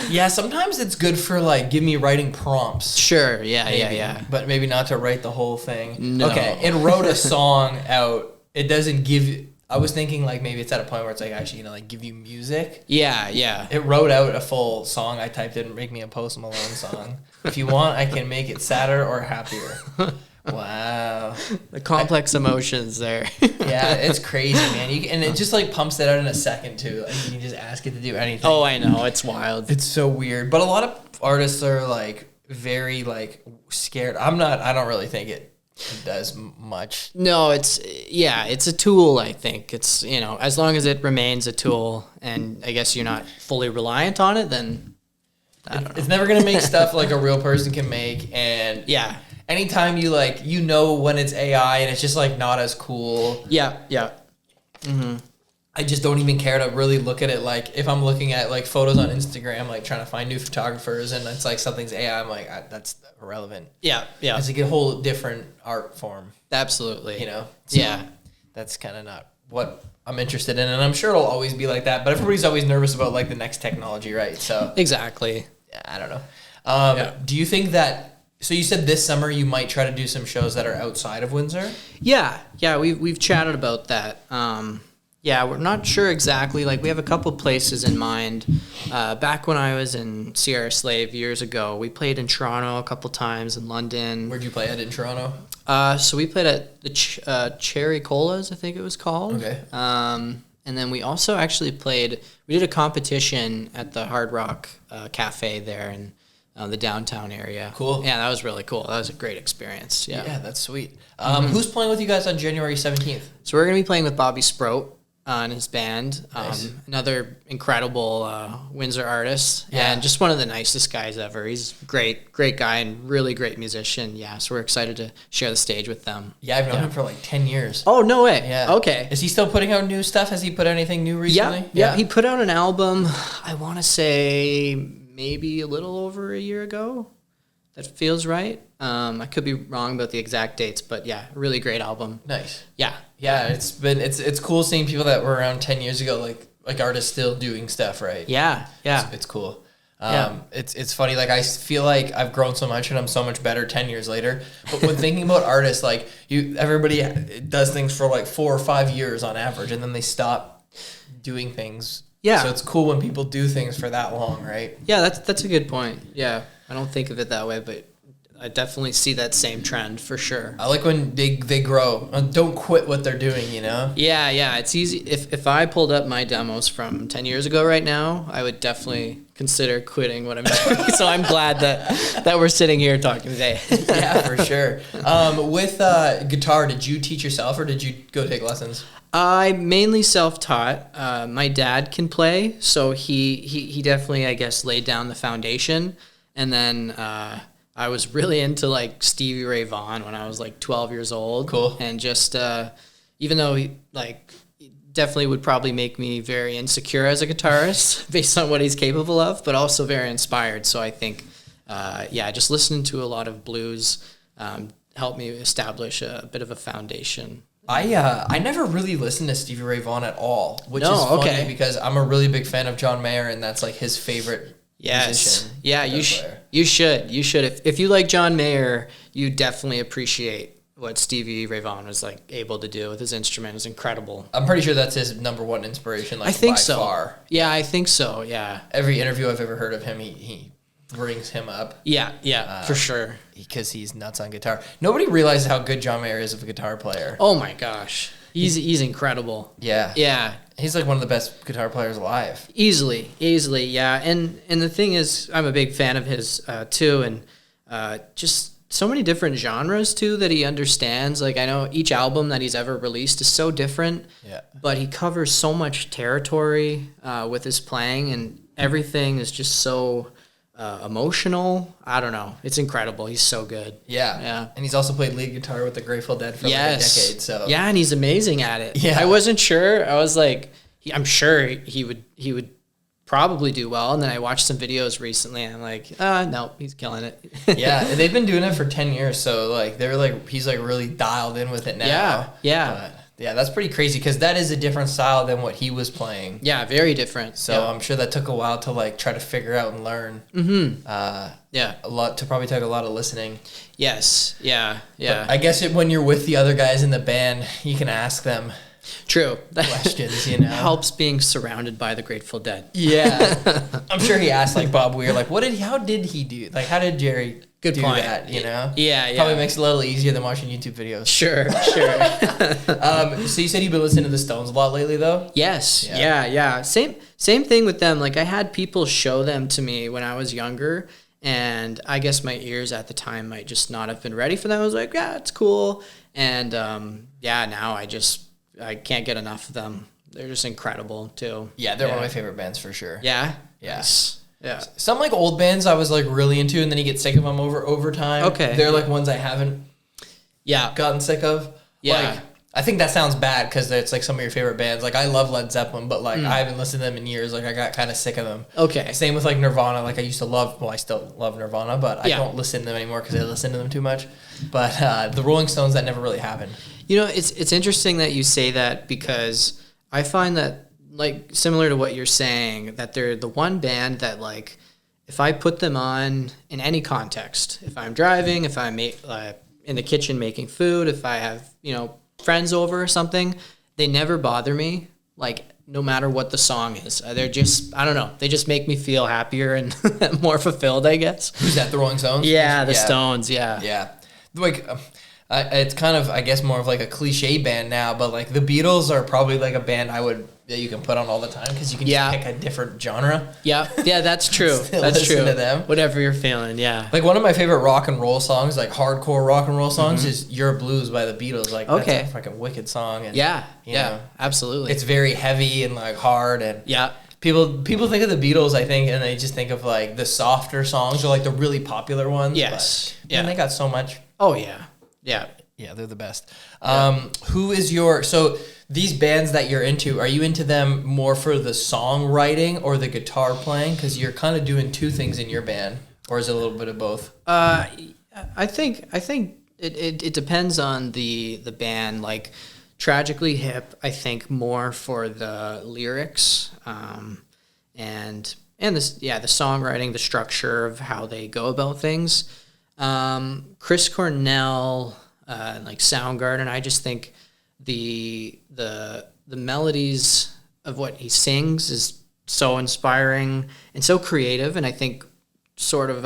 Yeah, sometimes it's good for like give me writing prompts. Sure, yeah. But maybe not to write the whole thing. No. Okay, it wrote a song out. It doesn't give. I was thinking like maybe it's at a point where it's like actually like give you music. Yeah. It wrote out a full song. I typed in make me a Post Malone song. If you want, I can make it sadder or happier. Wow. The complex emotions there. Yeah, it's crazy, man. And it just like pumps it out in a second too. Like you can just ask it to do anything. Oh, I know. It's wild. It's so weird. But a lot of artists are like very like scared. I don't really think it does much. No, it's a tool, I think. It's, as long as it remains a tool and I guess you're not fully reliant on it, then I don't know. It's never going to make stuff like a real person can make. And yeah. Anytime you like, when it's AI and it's just like not as cool. Yeah. I just don't even care to really look at it. Like if I'm looking at like photos on Instagram, like trying to find new photographers and it's like something's AI, I'm like, that's irrelevant. Yeah. It's like a whole different art form. Absolutely. So yeah. That's kind of not what I'm interested in. And I'm sure it'll always be like that, but everybody's always nervous about like the next technology, right? So exactly. I don't know. Do you think that, so you said this summer you might try to do some shows that are outside of Windsor? Yeah, we've chatted about that. We're not sure exactly. Like we have a couple places in mind. Back when I was in Sierra Slave years ago, we played in Toronto a couple times, in London. Where'd you play at in Toronto? So we played at the Cherry Colas, I think it was called. Okay. And then we also actually we did a competition at the Hard Rock Cafe there in the downtown area. Cool. Yeah, that was really cool. That was a great experience. Yeah, that's sweet. Who's playing with you guys on January 17th? So we're going to be playing with Bobby Sprout and his band. Nice. Another incredible Windsor artist. Yeah. And just one of the nicest guys ever. He's great guy and really great musician. Yeah, so we're excited to share the stage with them. Yeah, I've known him for like 10 years. Oh, no way. Yeah. Okay. Is he still putting out new stuff? Has he put anything new recently? Yeah. He put out an album, I want to say maybe a little over a year ago. That feels right. I could be wrong about the exact dates, but yeah, really great album. Nice. Yeah. Yeah, it's cool seeing people that were around 10 years ago, like artists still doing stuff, right? Yeah. It's cool. It's funny. Like I feel like I've grown so much and I'm so much better 10 years later. But when thinking about artists, like everybody does things for like 4 or 5 years on average, and then they stop doing things. Yeah. So it's cool when people do things for that long, right? Yeah, that's a good point. Yeah. I don't think of it that way, but I definitely see that same trend for sure. I like when they grow. Don't quit what they're doing, you know? Yeah. It's easy. If I pulled up my demos from 10 years ago right now, I would definitely consider quitting what I'm doing. So I'm glad that we're sitting here talking today. Yeah, for sure. With guitar, did you teach yourself or did you go take lessons? I mainly self-taught. My dad can play, so he definitely, I guess, laid down the foundation. And then I was really into like Stevie Ray Vaughan when I was like 12 years old. Cool. And just even though he definitely would probably make me very insecure as a guitarist based on what he's capable of, but also very inspired. So I think, just listening to a lot of blues helped me establish a bit of a foundation. I never really listened to Stevie Ray Vaughan at all, which is funny because I'm a really big fan of John Mayer, and that's like his favorite musician. Yeah, you should. If you like John Mayer, you definitely appreciate what Stevie Ray Vaughan was like able to do with his instrument. It was incredible. I'm pretty sure that's his number one inspiration. Like, I think by so. Far. Yeah, I think so. Yeah. Every interview I've ever heard of him, he brings him up. Yeah, for sure. Because he's nuts on guitar. Nobody realizes how good John Mayer is of a guitar player. Oh my gosh, he's incredible. Yeah. He's like one of the best guitar players alive. Easily, yeah. And the thing is, I'm a big fan of his too, and just so many different genres too that he understands. Like I know each album that he's ever released is so different. Yeah. But he covers so much territory with his playing, and everything is just so emotional. I don't know. It's incredible. He's so good. Yeah. And he's also played lead guitar with the Grateful Dead for like a decade. So yeah, and he's amazing at it. Yeah. I wasn't sure. I was like, I'm sure he would probably do well. And then I watched some videos recently, and I'm like, no, he's killing it. Yeah, and they've been doing it for 10 years. So like he's like really dialed in with it now. Yeah. Yeah, that's pretty crazy because that is a different style than what he was playing. Yeah, very different. So I'm sure that took a while to like try to figure out and learn. Probably took a lot of listening. Yes. Yeah. But I guess when you're with the other guys in the band, you can ask them true questions. You know, helps being surrounded by the Grateful Dead. Yeah, I'm sure he asked like Bob Weir, like, how did he do? Like, how did Jerry? Good do point. That, you know? Yeah. Probably makes it a little easier than watching YouTube videos. Sure. So you said you've been listening to the Stones a lot lately, though? Yes. Yeah. Same thing with them. Like I had people show them to me when I was younger, and I guess my ears at the time might just not have been ready for them. I was like, yeah, it's cool. And now I can't get enough of them. They're just incredible too. Yeah, they're one of my favorite bands for sure. Yeah. Yes. Yeah. Some like old bands I was like really into, and then you get sick of them over time. Okay. They're like ones I haven't gotten sick of. Yeah. Like, I think that sounds bad because it's like some of your favorite bands. Like I love Led Zeppelin, but like I haven't listened to them in years. Like I got kind of sick of them. Okay. Same with like Nirvana. Like I used to love, I still love Nirvana, but I don't listen to them anymore because I listen to them too much. But the Rolling Stones, that never really happened. You know, it's interesting that you say that because I find that like similar to what you're saying, that they're the one band that like if I put them on in any context, if I'm driving, if I'm in the kitchen making food, if I have, friends over or something, they never bother me, like no matter what the song is. They're just, I don't know, they just make me feel happier and more fulfilled, I guess. Who's that, the Rolling Stones? Yeah, the Stones, yeah. Yeah. Like, it's kind of, I guess, more of like a cliche band now, but like the Beatles are probably like a band that you can put on all the time because you can just pick a different genre. Yeah, that's true. That's true. To them. Whatever you're feeling, yeah. Like one of my favorite rock and roll songs, like hardcore rock and roll songs, is "You're Blues" by the Beatles. Like that's a fucking wicked song. And, you know, absolutely. It's very heavy and like hard and People think of the Beatles, I think, and they just think of like the softer songs or like the really popular ones. Yes. But, they got so much. Oh yeah. Yeah. Yeah, they're the best. Who is so these bands that you're into, are you into them more for the songwriting or the guitar playing? Because you're kind of doing two things in your band, or is it a little bit of both? I think it depends on the band. Like Tragically Hip, I think more for the lyrics, and this the songwriting, the structure of how they go about things. Chris Cornell, like Soundgarden, I just think the melodies of what he sings is so inspiring and so creative, and I think sort of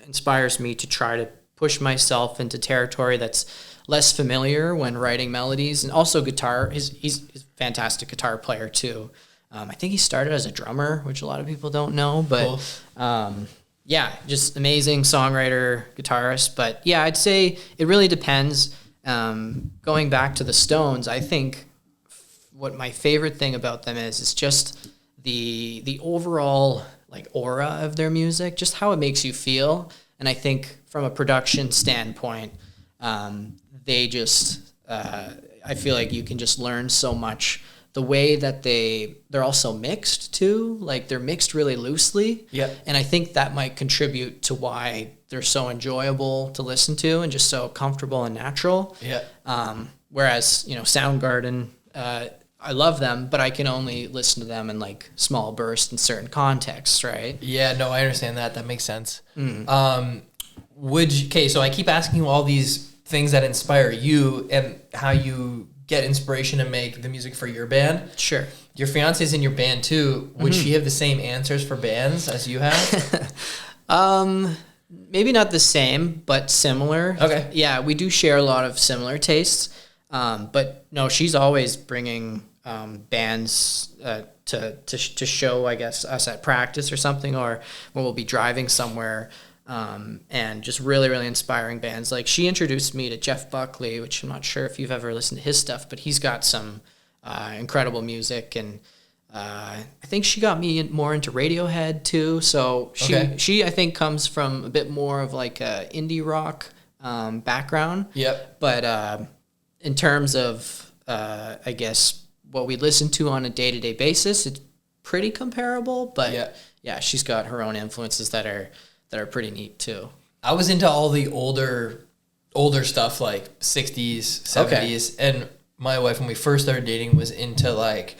inspires me to try to push myself into territory that's less familiar when writing melodies. And also guitar. He's a fantastic guitar player too. I think he started as a drummer, which a lot of people don't know, but cool. Yeah, just amazing songwriter, guitarist. But yeah, I'd say it really depends. Going back to the Stones, I think what my favorite thing about them is just the overall like aura of their music, just how it makes you feel. And I think from a production standpoint, they just I feel like you can just learn so much. The way that they're also mixed too, like they're mixed really loosely. Yeah. And I think that might contribute to why they're so enjoyable to listen to and just so comfortable and natural. Yeah. Whereas, Soundgarden, I love them, but I can only listen to them in like small bursts in certain contexts, right? Yeah, no, I understand that. That makes sense. So I keep asking you all these things that inspire you and how you get inspiration to make the music for your band. Sure. Your fiance's in your band too. Would she have the same answers for bands as you have? Maybe not the same, but similar. Okay. Yeah, we do share a lot of similar tastes. But no, she's always bringing bands to show, I guess, us at practice or something, or when we'll be driving somewhere. And just really, really inspiring bands. Like she introduced me to Jeff Buckley, which I'm not sure if you've ever listened to his stuff, but he's got some incredible music. And I think she got me more into Radiohead too. So she I think comes from a bit more of like a indie rock background. Yep. But in terms of I guess what we listen to on a day-to-day basis, it's pretty comparable. But yeah, she's got her own influences that are pretty neat too. I was into all the older stuff like 60s, 70s, and my wife, when we first started dating, was into like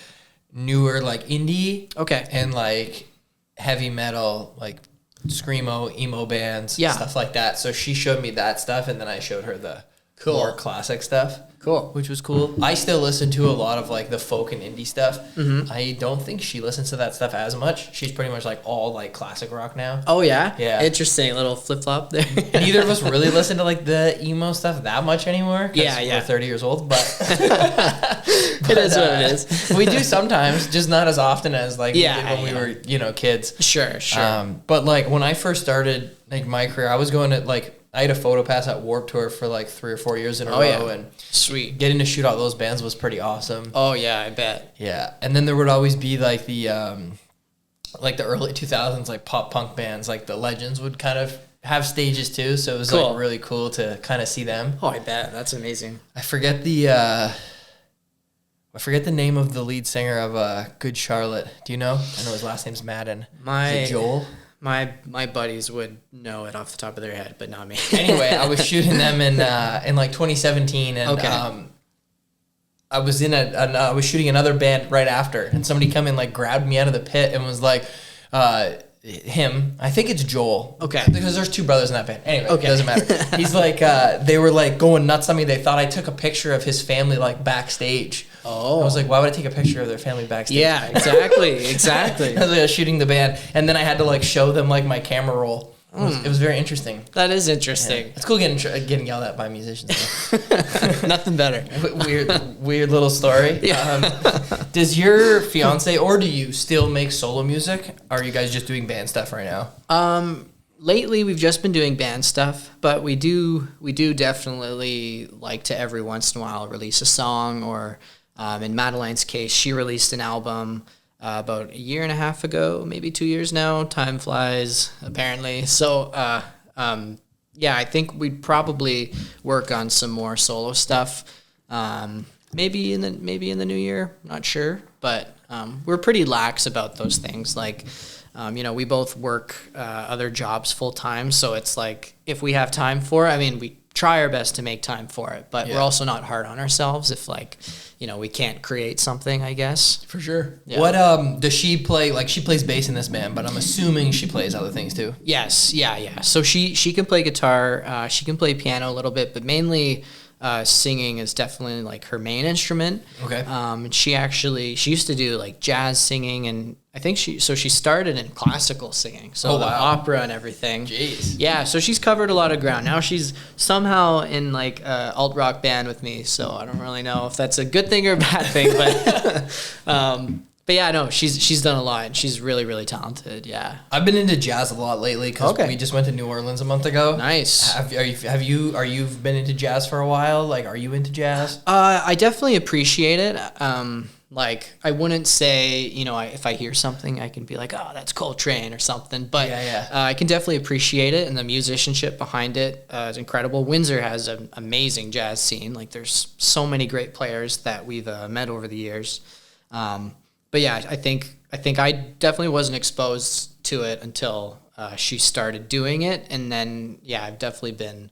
newer like indie and like heavy metal, like screamo, emo bands, stuff like that. So she showed me that stuff, and then I showed her the more classic stuff. Cool. Which was cool. I still listen to a lot of like the folk and indie stuff. I don't think she listens to that stuff as much. She's pretty much like all like classic rock now. Oh yeah? Yeah. Interesting. Little flip-flop there. Neither of us really listen to like the emo stuff that much anymore. Yeah. We're 30 years old, but it is what it is. We do sometimes, just not as often as like we did when we were, kids. Sure. But like when I first started like my career, I was going to like, I had a photo pass at Warped Tour for like 3 or 4 years in a row, and sweet. Getting to shoot out those bands was pretty awesome. Oh yeah, I bet. Yeah, and then there would always be like the early 2000s like pop punk bands, like the Legends would kind of have stages too, so it was like really cool to kind of see them. Oh, I bet. That's amazing. I forget the name of the lead singer of Good Charlotte. Do you know? I know his last name's Madden. Is it Joel? My buddies would know it off the top of their head, but not me. Anyway, I was shooting them in like 2017, and I was I was shooting another band right after, and somebody come in like grabbed me out of the pit and was like, him. I think it's Joel. Okay. Because there's 2 brothers in that band. Anyway, it doesn't matter. He's like, they were like going nuts on me. They thought I took a picture of his family like backstage. Oh. I was like, why would I take a picture of their family backstage? Yeah, exactly. I was shooting the band, and then I had to like show them like my camera roll. It was very interesting. That is interesting. Yeah. It's cool getting yelled at by musicians. Nothing better. Weird little story. Yeah. Does your fiance, or do you still make solo music? Or are you guys just doing band stuff right now? Lately we've just been doing band stuff, but we do definitely like to every once in a while release a song, or in Madeleine's case, she released an album about 1.5 years ago, maybe 2 years now. Time flies, apparently. So, I think we'd probably work on some more solo stuff. Maybe in the new year. Not sure, but we're pretty lax about those things. Like, we both work other jobs full time, so it's like if we have time for it, I mean, we try our best to make time for it, but we're also not hard on ourselves if like, we can't create something, I guess. For sure. Yeah. What does she play? Like, she plays bass in this band, but I'm assuming she plays other things too. Yes, yeah. So she can play guitar, she can play piano a little bit, but mainly singing is definitely like her main instrument. Okay. She used to do like jazz singing, and I think she started in classical singing, so the opera and everything. Jeez. Yeah, so she's covered a lot of ground. Now she's somehow in like a alt rock band with me, so I don't really know if that's a good thing or a bad thing, but yeah, no, she's done a lot, and she's really, really talented. Yeah, I've been into jazz a lot lately because we just went to New Orleans a month ago. Nice. Are you been into jazz for a while? Like, are you into jazz? I definitely appreciate it. Like, I wouldn't say, if I hear something, I can be like, oh, that's Coltrane or something. But I can definitely appreciate it, and the musicianship behind it is incredible. Windsor has an amazing jazz scene. Like, there's so many great players that we've met over the years. But yeah, I think I definitely wasn't exposed to it until she started doing it, and then I've definitely been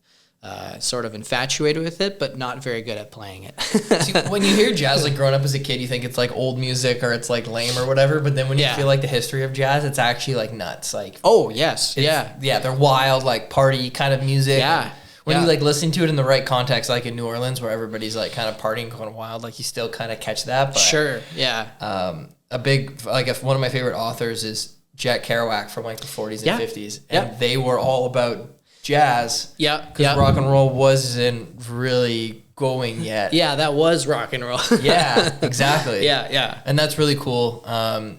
sort of infatuated with it, but not very good at playing it. See, when you hear jazz, like growing up as a kid, you think it's like old music or it's like lame or whatever. But then when you feel like the history of jazz, it's actually like nuts. Like, oh yes, they're wild, like party kind of music. Yeah. When you like listen to it in the right context, like in New Orleans, where everybody's like kind of partying, going wild, like you still kind of catch that. But, sure, yeah. A big one of my favorite authors is Jack Kerouac from like the 40s and 50s, and they were all about jazz. Because rock and roll wasn't really going yet. Yeah, that was rock and roll. Yeah, exactly. Yeah. And that's really cool.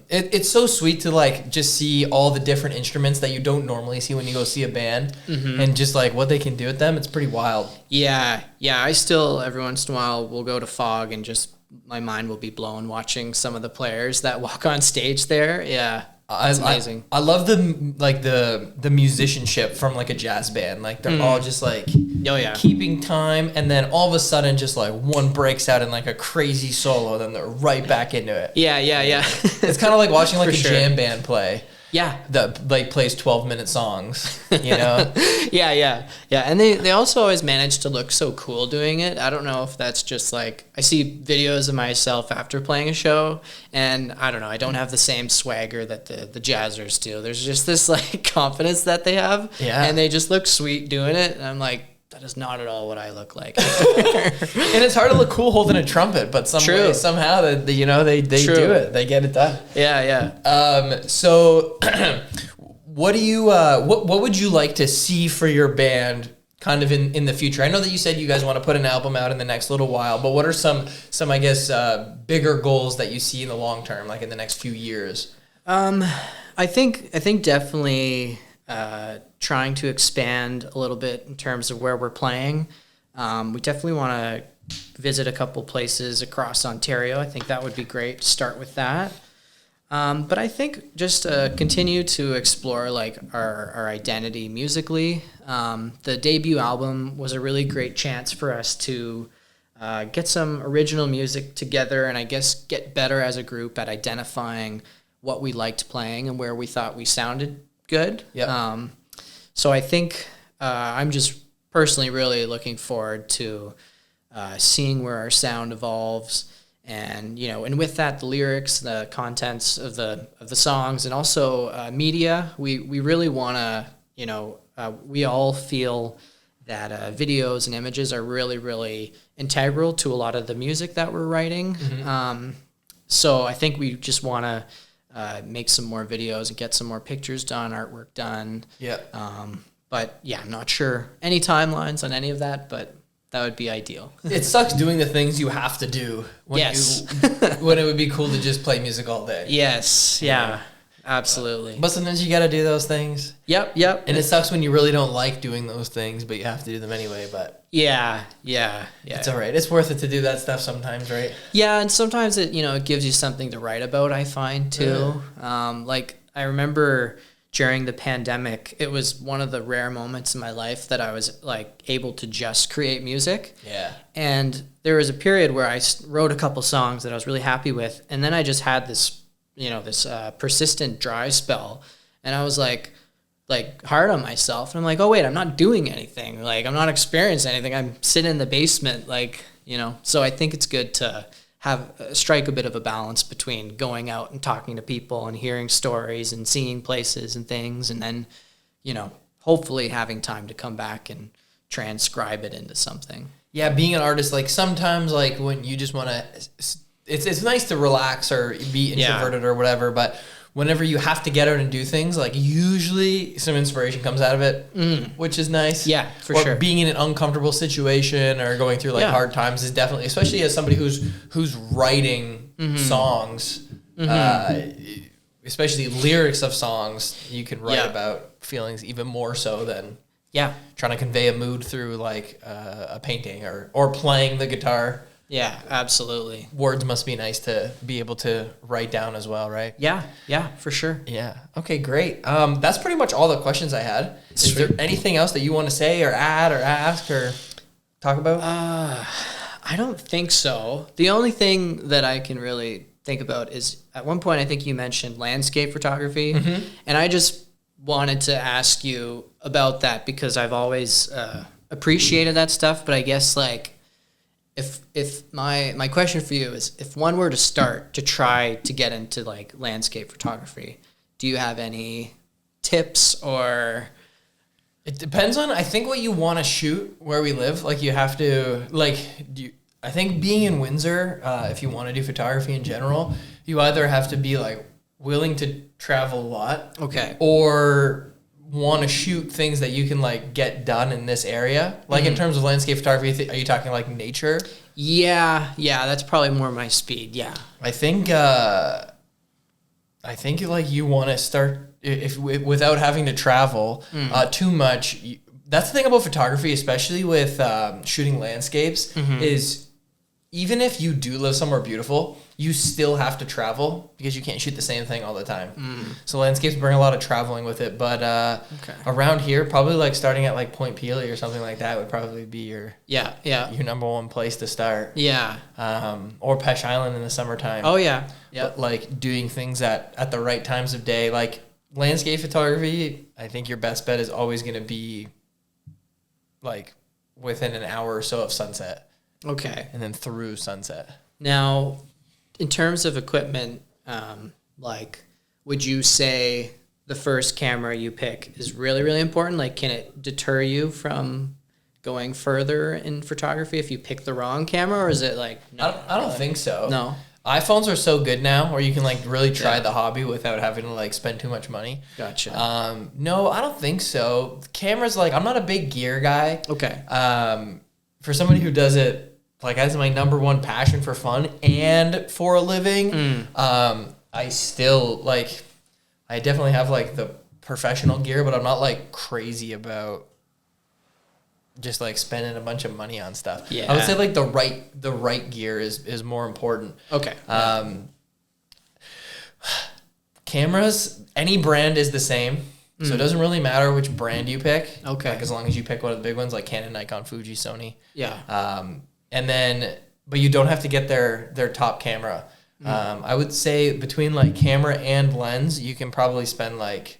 It's so sweet to like just see all the different instruments that you don't normally see when you go see a band, and just like what they can do with them. It's pretty wild. Yeah. I still every once in a while will go to Fog and just my mind will be blown watching some of the players that walk on stage there. Yeah. It's amazing. I love the musicianship from like a jazz band. Like they're all just like keeping time, and then all of a sudden just like one breaks out in like a crazy solo, then they're right back into it. Yeah. It's kind of like watching like a jam band play. Yeah. That like plays 12-minute songs, you know? Yeah. And they also always manage to look so cool doing it. I don't know if that's just like, I see videos of myself after playing a show, and I don't know, I don't have the same swagger that the jazzers do. There's just this like confidence that they have. Yeah. And they just look sweet doing it. And I'm like, that is not at all what I look like. And it's hard to look cool holding a trumpet, but somehow they do it. They get it done. Yeah. So what do you what would you like to see for your band kind of in the future? I know that you said you guys want to put an album out in the next little while, but what are some I guess bigger goals that you see in the long term, like in the next few years? I think definitely trying to expand a little bit in terms of where we're playing. We definitely want to visit a couple places across Ontario. I think that would be great to start with that. But I think just continue to explore like our identity musically. The debut album was a really great chance for us to get some original music together, and I guess get better as a group at identifying what we liked playing and where we thought we sounded good. Yep. So I think I'm just personally really looking forward to seeing where our sound evolves, and and with that, the lyrics, the contents of the songs, and also media. We really want to we all feel that videos and images are really, really integral to a lot of the music that we're writing. So I think we just want to make some more videos and get some more pictures done, artwork done. Yeah. But yeah, I'm not sure any timelines on any of that, but that would be ideal. It sucks doing the things you have to do when when it would be cool to just play music all day. Yes. Yeah. Absolutely. But sometimes you got to do those things. Yep. And it sucks when you really don't like doing those things, but you have to do them anyway. But yeah. It's all right. It's worth it to do that stuff sometimes, right? Yeah, and sometimes it it gives you something to write about, I find too. Like I remember during the pandemic, it was one of the rare moments in my life that I was like able to just create music. Yeah. And there was a period where I wrote a couple songs that I was really happy with, and then I just had this persistent dry spell, and I was like hard on myself, and I'm like, oh wait, I'm not doing anything, like I'm not experiencing anything, I'm sitting in the basement, so I think it's good to strike a bit of a balance between going out and talking to people and hearing stories and seeing places and things, and then hopefully having time to come back and transcribe it into something. Yeah, being an artist, like sometimes like when you just want to, it's nice to relax or be introverted or whatever, but whenever you have to get out and do things, like usually some inspiration comes out of it, which is nice. Yeah, for or sure. Being in an uncomfortable situation or going through like hard times is definitely, especially as somebody who's writing songs, especially lyrics of songs, you can write about feelings even more so than trying to convey a mood through like a painting or playing the guitar. Yeah, absolutely. Words must be nice to be able to write down as well, right? Yeah, for sure. Yeah. Okay, great. That's pretty much all the questions I had. Is there anything else that you want to say or add or ask or talk about? I don't think so. The only thing that I can really think about is at one point I think you mentioned landscape photography, and I just wanted to ask you about that because I've always appreciated that stuff, but I guess like if my question for you is if one were to start to try to get into like landscape photography, do you have any tips or? It depends on, I think, what you want to shoot where we live. Like you have to I think being in Windsor, if you want to do photography in general, you either have to be like willing to travel a lot, or want to shoot things that you can like get done in this area. Like in terms of landscape photography, are you talking like nature? Yeah, that's probably more my speed. Yeah, I think like you want to start if without having to travel too much. That's the thing about photography, especially with shooting landscapes, is even if you do live somewhere beautiful, you still have to travel because you can't shoot the same thing all the time. So landscapes bring a lot of traveling with it. But around here, probably like starting at like Point Pelee or something like that would probably be your number one place to start. Yeah. Or Pesh Island in the summertime. Oh yeah. Yeah. But like doing things at the right times of day, like landscape photography, I think your best bet is always going to be like within an hour or so of sunset. Okay. And then through sunset. Now, in terms of equipment, like, would you say the first camera you pick is really, really important? Like, can it deter you from going further in photography if you pick the wrong camera, or is it like, no? I don't think so. No. iPhones are so good now where you can like really try the hobby without having to like spend too much money. Gotcha. No, I don't think so. Cameras, like, I'm not a big gear guy. Okay. For somebody who does it like as my number one passion for fun and for a living, I still like, I definitely have like the professional gear, but I'm not like crazy about just like spending a bunch of money on stuff. Yeah. I would say like the right gear is more important. Okay. Cameras, any brand is the same. So it doesn't really matter which brand you pick. Okay. Like as long as you pick one of the big ones like Canon, Nikon, Fuji, Sony. Yeah. And then, but you don't have to get their top camera. I would say between like camera and lens, you can probably spend like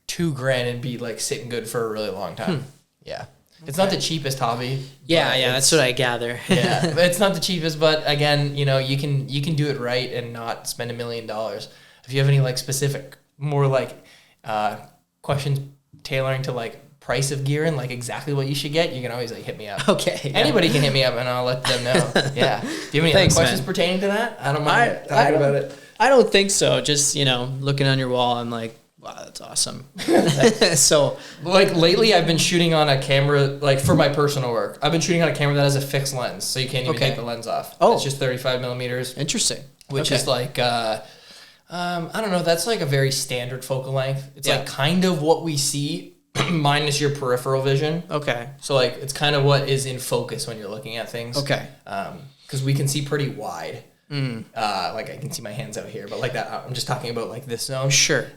$2,000 and be like sitting good for a really long time. Yeah. It's not the cheapest hobby. Yeah, that's what I gather. Yeah, it's not the cheapest, but again, you know, you can do it right and not spend $1 million. If you have any like specific, more like questions tailoring to like price of gear and like exactly what you should get, you can always like hit me up. Okay. Yeah. Anybody can hit me up and I'll let them know. Yeah. Do you have any other questions pertaining to that? I don't mind talking about it. I don't think so. Just, you know, looking on your wall, I'm like, wow, that's awesome. So, like lately, I've been shooting on a camera, like for my personal work. I've been shooting on a camera that has a fixed lens, so you can't even take the lens off. Oh, it's just 35 millimeters. Interesting. Which is like, I don't know. That's like a very standard focal length. It's like kind of what we see, minus your peripheral vision. Okay. So like, it's kind of what is in focus when you're looking at things. Okay. Because we can see pretty wide. Like I can see my hands out here, but like that, I'm just talking about like this zone. Sure.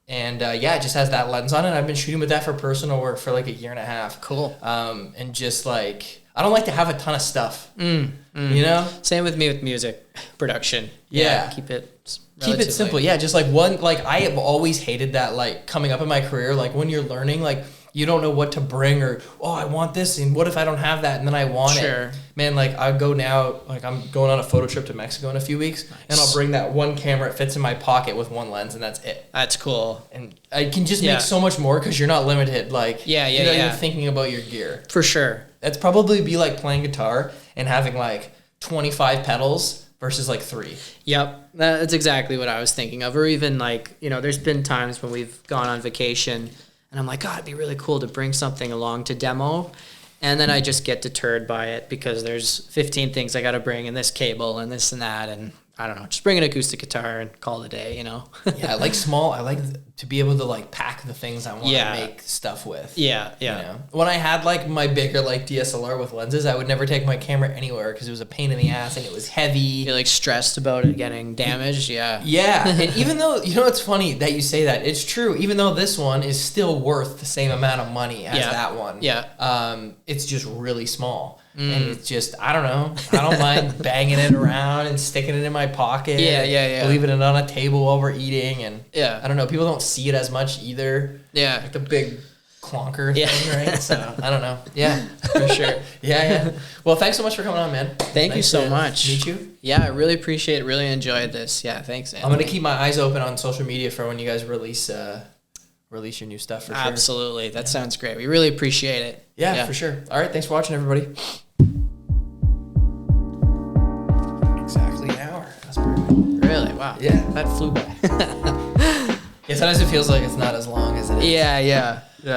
And it just has that lens on it. I've been shooting with that for personal work for like 1.5 years. Cool. And just like, I don't like to have a ton of stuff, you know? Same with me with music production. Yeah. Keep it simple. Yeah. Just like I have always hated that, like coming up in my career, like when you're learning, like, you don't know what to bring or, I want this and what if I don't have that and then I want it. Man, like I go now, like I'm going on a photo trip to Mexico in a few weeks and I'll bring that one camera. It fits in my pocket with one lens and that's it. That's cool. And I can just make so much more because you're not limited. Like, you're thinking about your gear. For sure. That's probably be like playing guitar and having like 25 pedals versus like 3. Yep, that's exactly what I was thinking of. Or even like, there's been times when we've gone on vacation and I'm like, God, it'd be really cool to bring something along to demo. And then I just get deterred by it because there's 15 things I got to bring and this cable and this and that. And I don't know, just bring an acoustic guitar and call it a day, Yeah, I like small. I like to be able to like pack the things I want to make stuff with. Yeah. When I had like my bigger like DSLR with lenses, I would never take my camera anywhere because it was a pain in the ass and it was heavy. You're like stressed about it getting damaged. Yeah. And even though, it's funny that you say that. It's true. Even though this one is still worth the same amount of money as that one. Yeah. It's just really small. And it's just, I don't know. I don't mind banging it around and sticking it in my pocket. Yeah. Leaving it on a table while we're eating. And I don't know. People don't see it as much either. Yeah. Like the big clunker thing, right? So, I don't know. Yeah, for sure. Yeah. Well, thanks so much for coming on, man. Thank you so much. Meet you. Yeah, I really appreciate it. Really enjoyed this. Yeah, thanks, Anthony. I'm going to keep my eyes open on social media for when you guys release your new stuff for sure. Absolutely. That sounds great. We really appreciate it. Yeah, for sure. All right. Thanks for watching, everybody. Exactly an hour. That's perfect. Really? Wow. Yeah. That flew by. Yeah, sometimes it feels like it's not as long as it is. Yeah.